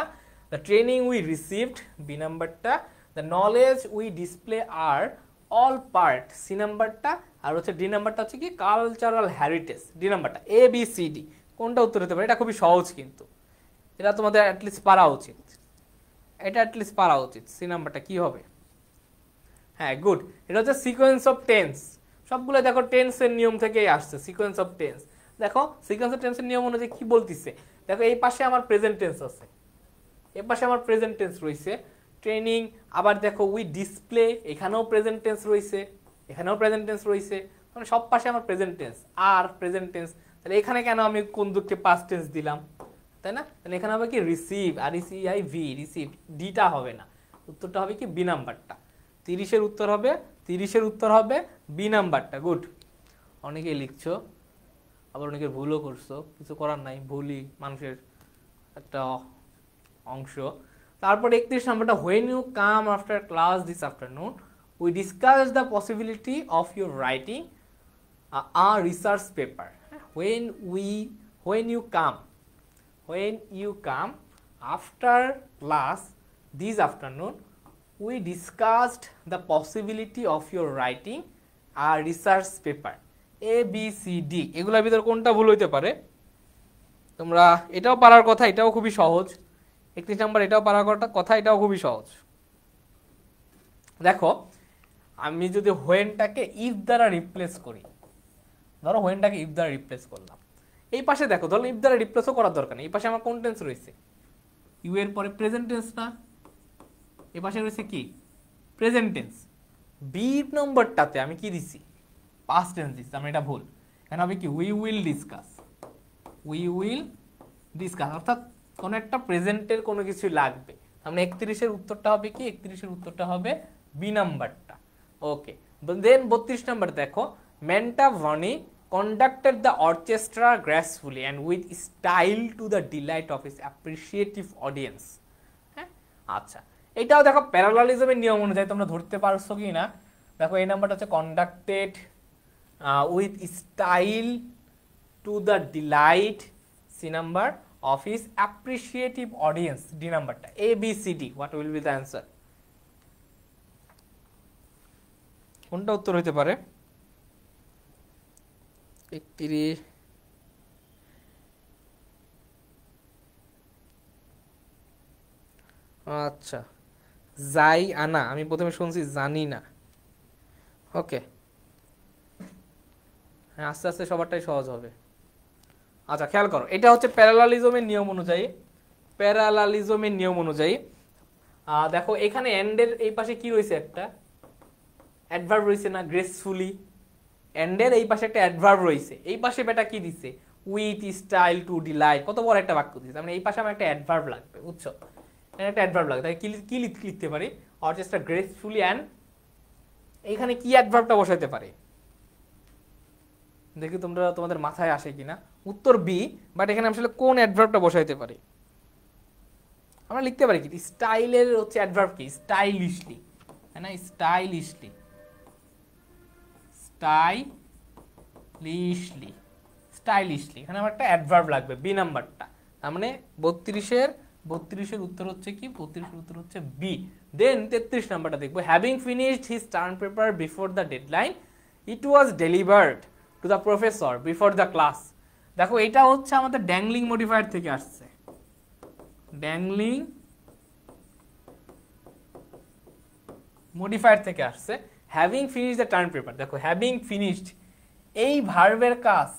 the training we received B নাম্বারটা, the knowledge we display are all part C নাম্বারটা, আর হচ্ছে D নাম্বারটা হচ্ছে কি কালচারাল হেরিটেজ ডি নাম্বারটা। এ বি সি ডি কোনটা উত্তর হতে পারে? এটা খুবই সহজ, কিন্তু এটা তোমাদের অ্যাটলিস্ট পারা উচিত, এটা অ্যাটলিস্ট পারা উচিত। সি নাম্বারটা কি হবে? হ্যাঁ, গুড। এটা হচ্ছে সিকোয়েন্স অফ টেন্স। সবগুলো দেখো টেন্সের নিয়ম থেকেই আসছে, সিকোয়েন্স অফ টেন্স। দেখো, সিকোয়েন্স অফ টেন্সের নিয়ম অনুযায়ী কি বলতিছে, দেখো এই পাশে আমার প্রেজেন্ট টেন্স আছে, এই পাশে আমার প্রেজেন্ট টেন্স রয়েছে, ট্রেনিং। আবার দেখো উই ডিসপ্লে, এখানেও প্রেজেন্ট টেন্স রয়েছে, এখানেও প্রেজেন্ট টেন্স রয়েছে, মানে সব পাশে আমার প্রেজেন্ট টেন্স আর প্রেজেন্ট টেন্স। তাহলে এখানে কেন আমি কোন দুঃখে পাস্ট টেন্স দিলাম, তাই না? তাহলে এখানে হবে কি রিসিভ, আর ইসিআই ভি, রিসিভ, ডিটা হবে না। উত্তরটা হবে কি বি নাম্বারটা। 30-এর উত্তর হবে, 30-এর উত্তর হবে বি নাম্বারটা। গুড। অনেকেই লিখছো, আবার অনেকে ভুলও করছো, কিছু করার নাই, ভুলই মানুষের একটা অংশ। তারপর 31 নাম্বারটা, when you come after class this afternoon we discuss the possibility of your writing a research paper. When you come after class this afternoon we discussed the possibility of your writing a research paper. A B C D এগুলোর ভিতর কোনটা ভুল হইতে পারে? তোমরা এটাও পারার কথা, এটাও খুবই সহজ। 31 নাম্বার এটাও পারার কথা, এটাও খুবই সহজ। দেখো, আমি যদি হোয়েনটাকে ইফ দ্বারা রিপ্লেস করি, ধরো হোয়েনটাকে ইফ দ্বারা রিপ্লেস করলাম, এই পাশে দেখো, ধরো ইফ দ্বারা রিপ্লেসও করার দরকার নেই। এই পাশে আমার কোন টেন্স রয়েছে? ইউ এর পরে প্রেজেন্ট টেন্স না, এই পাশে রয়েছে কি প্রেজেন্ট টেন্স। বি নম্বরটাতে আমি কি দিছি? পাস্ট টেন্স দিছি, আমি এটা ভুল। এখানে হবে কি we will discuss, we will discuss, অর্থাৎ কোনো একটা প্রেজেন্টের কোনো কিছু লাগবে। আমরা 31-এর উত্তরটা হবে কি? 31-এর উত্তরটা হবে বি নাম্বারটা। ওকে, দেন 32 নাম্বার দেখো, ম্যান্টাভনি conducted the orchestra gracefully and with style to the delight of his appreciative audience. হ্যাঁ, আচ্ছা, এটাও দেখো প্যারালালিজমের নিয়ম অনুযায়ী তোমরা ধরতে পারছো কি না। দেখো, এই নাম্বারটা হচ্ছে conducted with style to the delight, C number, of his appreciative audience, D নাম্বারটা। A B C D, what will be the answer? কোনটা উত্তর হইতে পারে? 31, আচ্ছা, যাই আনা, আমি প্রথমে শুনছি জানি না। ওকে, হ্যাঁ, আস্তে আস্তে সবারটাই সহজ হবে। আচ্ছা, খেয়াল করো, এটা হচ্ছে প্যারালালিজমের নিয়ম অনুযায়ী, প্যারালালিজমের নিয়ম অনুযায়ী দেখো এখানে এন্ডের এই পাশে কি রয়েছে? একটা অ্যাডভার্ব রয়েছে না, গ্রেসফুলি। এন্ডের এই পাশে একটা অ্যাডভার্ব রয়েছে, এই পাশে বেটা কি দিছে? উইথ স্টাইল টু ডিলাইট, কত বড় একটা বাক্য দিছে। মানে এই পাশে আমার একটা অ্যাডভার্ব লাগবে, বুঝছো? একটা অ্যাডভার্ব লাগবে, তাই কি লিখতে পারি? অর্চেস্ট্রা গ্রেসফুলি অ্যান্ড এখানে কি অ্যাডভার্বটা বসাইতে পারি দেখি তোমরা তোমাদের মাথায় আসে কিনা। উত্তর বি, বাট এখানে আসলে কোন অ্যাডভার্বটা বসাইতে পারি? আমরা লিখতে পারি কি স্টাইলের হচ্ছে অ্যাডভার্ব কি স্টাইলিশলি, তাই না? স্টাইলিশলি, স্টাইলিশলি, স্টাইলিশলি, এখানে আমার একটা অ্যাডভার্ব লাগবে বি নাম্বারটা। তার মানে 32-এর উত্তর হচ্ছে কি? 32-এর উত্তর হচ্ছে বি। দেন 33 নাম্বারটা দেখবো, having finished his term paper before the deadline it was delivered two the professor before the class. দেখো এটা হচ্ছে আমাদের ড্যাংলিং মডিফায়ার থেকে আসছে, ড্যাংলিং মডিফায়ার থেকে আসছে। Having finished the term paper, দেখো হ্যাভিং ফিনিশড এই ভার্বের কাজ,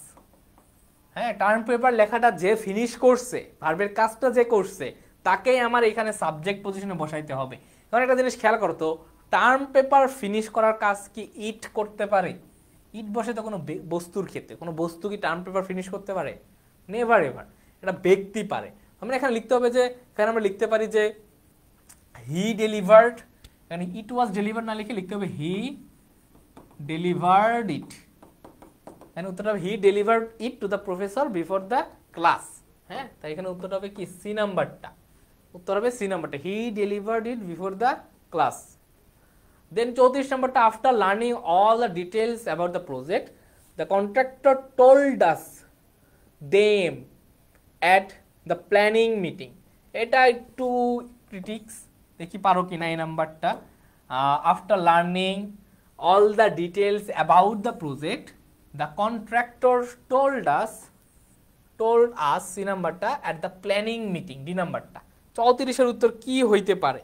হ্যাঁ টার্ম পেপার লেখাটা যে ফিনিশ করছে, ভার্বের কাজটা যে করছে তাকেই আমার এখানে সাবজেক্ট পজিশনে বসাইতে হবে। কারণ একটা জিনিস খেয়াল করো তো, টার্ম পেপার ফিনিশ করার কাজ কি ইট করতে পারে? ইট বসে তো কোনো বস্তুর ক্ষেত্রে, কোনো বস্তু কি টার্ম পেপার ফিনিশ করতে পারে? Never ever. এটা ব্যক্তি পারে। আমরা এখানে লিখতে হবে যে, এখানে আমরা লিখতে পারি যে হি ডেলিভার্ড, এখানে ইট ওয়াজ ডেলিভার্ড না লিখে লিখতে হবে হি ডেলিভার্ড ইট। এখানে উত্তরটা হবে he delivered it to the professor before the class. হ্যাঁ, তাই এখানে উত্তরটা হবে কি সি নাম্বারটা। উত্তর হবে সি নাম্বারটা, he delivered it before the class. Then 34 নাম্বারটা, after learning all the details about the project the contractor told us them at the planning meeting. এটা একটু ক্রিটিক্স, দেখি পারো কিনা এই নাম্বারটা। After learning all the details about the project the contractor told us C নাম্বারটা at the planning meeting, D নাম্বারটা। 34-এর উত্তর কি হইতে পারে?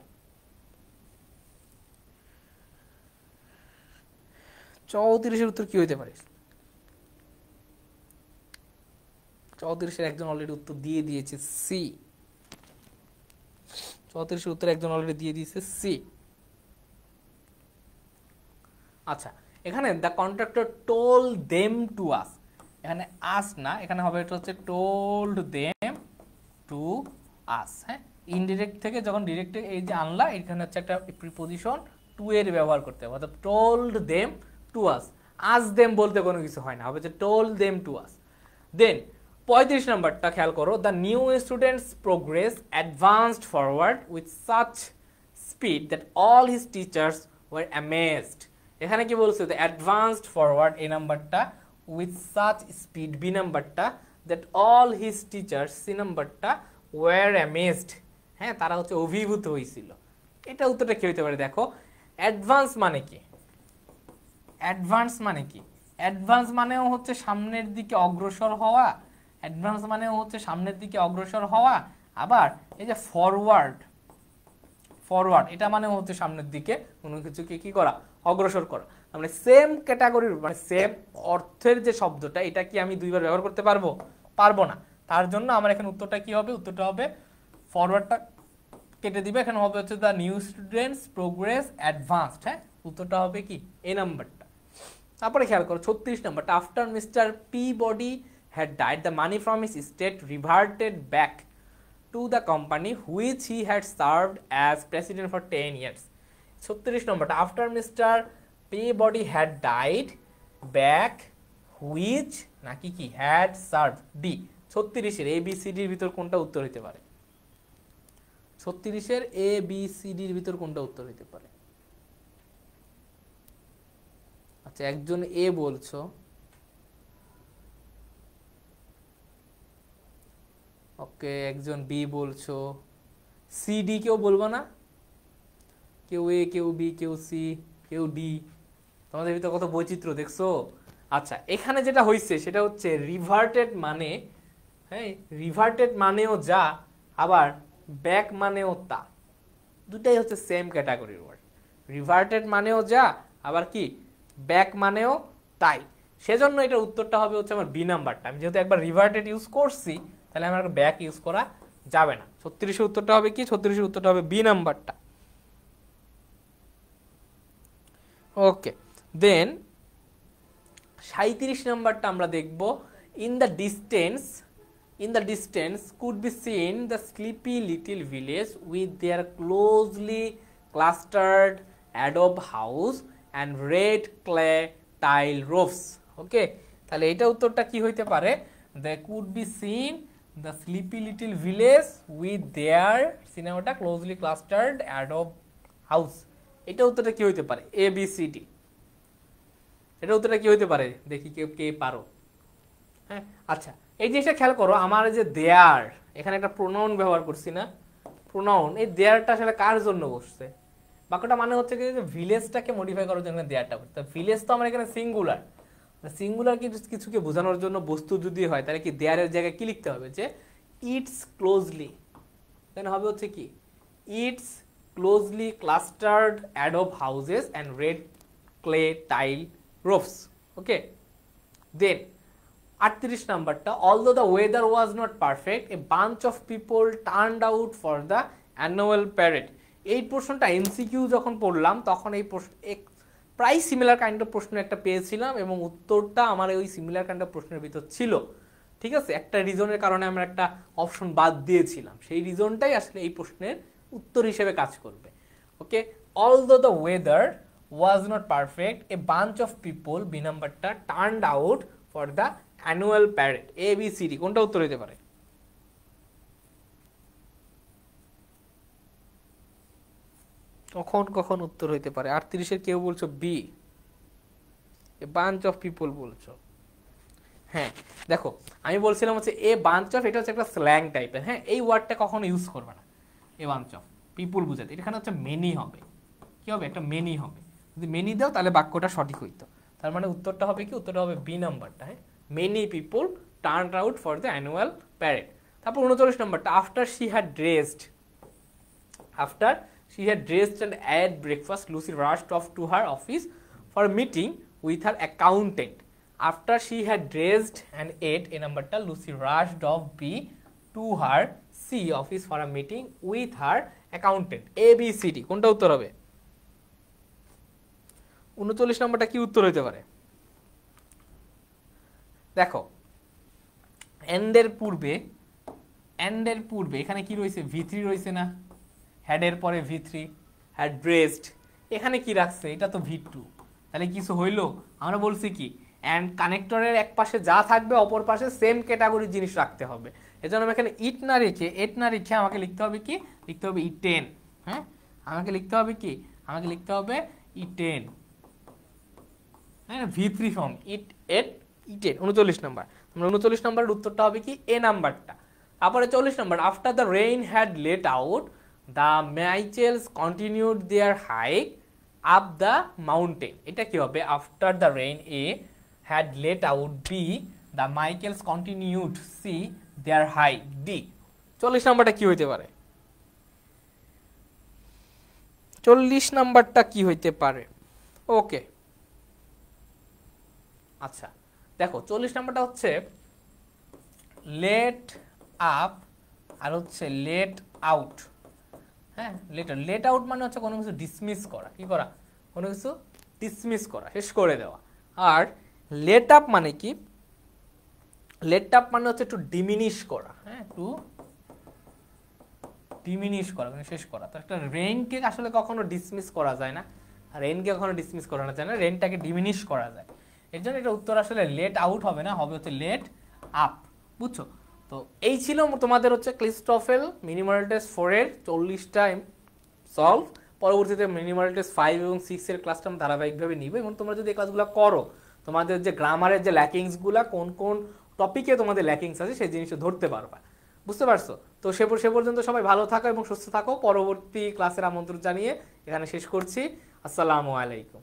34-এর উত্তর কি হইতে পারে? 34-এর একজন অলরেডি উত্তর দিয়ে দিয়েছে সি। 34-এর উত্তর একজন অলরেডি দিয়ে দিয়েছে সি। আচ্ছা, এখানে the contractor told them to আস, এখানে আস না, এখানে হবে এটা হচ্ছে টোল্ড দেম টু আস। হ্যাঁ, ইনডিরেক্ট থেকে যখন ডিরেক্টে এই যে আনলা, এখানে হচ্ছে একটা প্রিপজিশন টু এর ব্যবহার করতে হবে, অর্থাৎ told them to us them বলতে কোনো কিছু হয় না, হবে যে told them to us. Then 35 নাম্বারটা খেয়াল করো, the new students progress advanced forward with such speed that all his teachers were amazed. এখানে কি বলছে? অ্যাডভান্সড ফরওয়ার্ড এই নাম্বারটা, উইথ সাচ স্পিড বি নাম্বারটা, that all his teachers C নাম্বারটা ওয়ার অ্যামেজড। হ্যাঁ, তারা হচ্ছে অভিভূত হয়েছিল। এটা উত্তরটা কি হইতে পারে? দেখো অ্যাডভান্স মানে কি? অ্যাডভান্স মানে কি? অ্যাডভান্স মানেও হচ্ছে সামনের দিকে অগ্রসর হওয়া, অ্যাডভান্স মানেও হচ্ছে সামনের দিকে অগ্রসর হওয়া। আবার এই যে ফরওয়ার্ড, ফরওয়ার্ড এটা মানে হচ্ছে সামনের দিকে কোনো কিছুকে কি করা, অগ্রসর করা। মানে সেম ক্যাটাগরির, মানে সেম অর্থের যে শব্দটা, এটা কি আমি দুইবার ব্যবহার করতে পারবো? পারবো না। তার জন্য আমার এখানে উত্তরটা কি হবে? উত্তরটা হবে ফরওয়ার্ডটা কেটে দিবে, এখানে হবে হচ্ছে the new students progress advanced. হ্যাঁ, উত্তরটা হবে কি এই নাম্বারটা। তারপরে খেয়াল করো 36 নাম্বারটা, after mister P body had died, the money from his estate reverted back to the company which he had served as president for 10 years. 36 নম্বরটা, after Mr. Peabody had died, back which নাকি কি had served, D। 36-এর A B C D এর ভিতর কোনটা উত্তর হতে পারে? 36-এর A B C D এর ভিতর কোনটা উত্তর হতে পারে? আচ্ছা, একজন এ বলছো, ওকে, একজন বি বলছো, সি ডি কেউ বলবো না? কেউ এ, কেউ বি, কেউ সি, কেউ ডি। তোমাদের ভিতরে কত বৈচিত্র্য দেখছো। আচ্ছা, এখানে যেটা হয়েছে সেটা হচ্ছে রিভার্টেড মানে, হ্যাঁ রিভার্টেড মানেও যা, আবার ব্যাক মানেও তা, দুটাই হচ্ছে সেম ক্যাটাগরির ওয়ার্ড। রিভার্টেড মানেও যা, আবার কি ব্যাক মানেও তাই। সেজন্য এটার উত্তরটা হবে হচ্ছে আমার বি নাম্বারটা। আমি যেহেতু একবার রিভার্টেড ইউজ করছি, তাহলে আমার ব্যাক ইউজ করা যাবে না। 36-এর উত্তরটা হবে কি? 36-এর উত্তরটা হবে বি নাম্বারটা। ওকে, দেন 37 নাম্বারটা আমরা দেখব, in the distance could be seen the sleepy little village with their closely clustered adobe house and red clay tile roofs. Okay, তাহলে এটা উত্তরটা কি হইতে পারে? They could be seen the sleepy little village with their সিনেমাটা closely clustered adobe house. এটা উত্তরটা কি হইতে পারে? A B C D. এটা উত্তরটা কি হইতে পারে? দেখি কেউ কে পারো। হ্যাঁ, আচ্ছা, এই জিনিসটা খেয়াল করো, আমার যে দেয়ার, এখানে একটা প্রোনাউন ব্যবহার করছি না, প্রোনাউন, এই দেয়ারটা আসলে কার জন্য বসছে? বাক্যটা মানে হচ্ছে কি যে ভিলেজটাকে মডিফাই করার জন্য দেয়ারটা বসছে। ভিলেজ তো আমার এখানে সিঙ্গুলার, সিঙ্গুলার কিছুকে বোঝানোর জন্য বস্তু যদি হয় তাহলে কি দেয়ারের জায়গায় কি লিখতে হবে? যে ইটস ক্লোজলি, দেন হবে হচ্ছে কি it's closely clustered adobe houses and red clay tile roofs. Okay, then 38 নাম্বারটা, although the weather was not perfect a bunch of people turned out for the annual parade. এই প্রশ্নটা এমসিকিউ যখন পড়লাম তখন এই প্রশ্ন প্রায় সিমিলার কাইন্ড অফ প্রশ্ন একটা পেয়েছিলাম এবং উত্তরটা আমার ওই সিমিলার কাইন্ড অফ প্রশ্নের ভিতর ছিল। ঠিক আছে, একটা রিজনের কারণে আমরা একটা অপশন বাদ দিয়েছিলাম, সেই রিজনটাই আসলে এই প্রশ্নের উত্তর হিসেবে কাজ করবে। Okay, although the weather was not perfect a bunch of people, B নাম্বারটা, turned out for the annual parade. A B C D কোনটা উত্তর হতে পারে? কখন কখন উত্তর হইতে পারে? 38-এর কেউ বলছো B, a bunch of people বলছো। হ্যাঁ, দেখো আমি বলছিলাম হচ্ছে এ বাঞ্চ অফ, এটা হচ্ছে একটা স্ল্যাং টাইপের। হ্যাঁ, এই ওয়ার্ডটা কখনো ইউজ করবে না এ বাঞ্চ অফ পিপল বুঝাতে। এখানে হচ্ছে মেনি হবে, কি হবে? একটা মেনি হবে। যদি মেনি দাও তাহলে বাক্যটা সঠিক হইতো। তার মানে উত্তরটা হবে কি? উত্তরটা হবে বি নাম্বারটা। হ্যাঁ, many people turned out for the annual parade. তারপর 39 নাম্বারটা, after she had dressed, after she had dressed and had breakfast, Lucy rushed off to her office for a meeting with her accountant. After she had dressed and ate, a number ta, Lucy rushed off B to her C office for a meeting with her accountant. A B C D কোনটা উত্তর হবে? 39 নম্বরটা কি উত্তর হতে পারে? দেখো, এন্ডের পূর্বে এখানে কি রয়েছে? V3 রয়েছে না? হ্যাডের পরে V3, হ্যাড ড্রেসড, এখানে কি রাখছে? এটা তো V2। তাহলে কিছু হইলো? আমরা বলছি কি অ্যান্ড কানেক্টরের এক পাশে যা থাকবে অপর পাশে সেম ক্যাটাগরির জিনিস রাখতে হবে। এজন্য আমি এখানে এট না রেখে আমাকে লিখতে হবে কি? লিখতে হবে E10। হ্যাঁ, আমাকে লিখতে হবে কি? আমাকে লিখতে হবে E10। হ্যাঁ, V3 ফর্ম E10। 39 নাম্বার, আমরা 39 নাম্বারের উত্তরটা হবে কি? এ নাম্বারটা। তারপরে 40 number, after the rain had late out the Michaels continued their hike up the mountain. এটা কি হবে? after the rain A had let out B, the Michaels continued C their hike D। 40 নাম্বারটা কি হইতে পারে? 40 নাম্বারটা কি হইতে পারে? ওকে, আচ্ছা দেখো 40 নাম্বারটা হচ্ছে লেট আপ আর হচ্ছে লেট আউট। হ্যাঁ, লেট আউট মানে হচ্ছে কোনো কিছু ডিসমিস করা, কি করা? কোনো কিছু ডিসমিস করা, শেষ করে দেওয়া। আর লেট আপ মানে কি? লেট আপ মানে হচ্ছে একটু ডিমিনিশ করা। হ্যাঁ, একটু ডিমিনিশ করা মানে শেষ করা। তো একটা রেইনকে আসলে কখনো ডিসমিস করা যায় না, আর রেইনকে কখনো ডিসমিস করা যায় না, রেইনটাকে ডিমিনিশ করা যায়। এর জন্য এটা উত্তর আসলে লেট আউট হবে না, হবে হচ্ছে লেট আপ। বুঝছো? তো এই ছিল তোমাদের হচ্ছে ক্লিস্টফেল মিনি মডেল টেস্ট 4 এর 40টা সলভ। পরবর্তীতে মিনি মডেল টেস্ট 5 এবং 6 এর ক্লাসটা আমি ধারাবাহিকভাবে নিব এবং তোমরা যদি এই ক্লাসগুলো করো, তোমাদের যে গ্রামারের যে ল্যাকিংসগুলো, কোন কোন টপিকে তোমাদের ল্যাকিংস আছে সেই জিনিসটা ধরতে পারবা। বুঝতে পারছো? তো সে পর্যন্ত সবাই ভালো থাকো এবং সুস্থ থাকো। পরবর্তী ক্লাসের আমন্ত্রণ জানিয়ে এখানে শেষ করছি। আসসালামু আলাইকুম।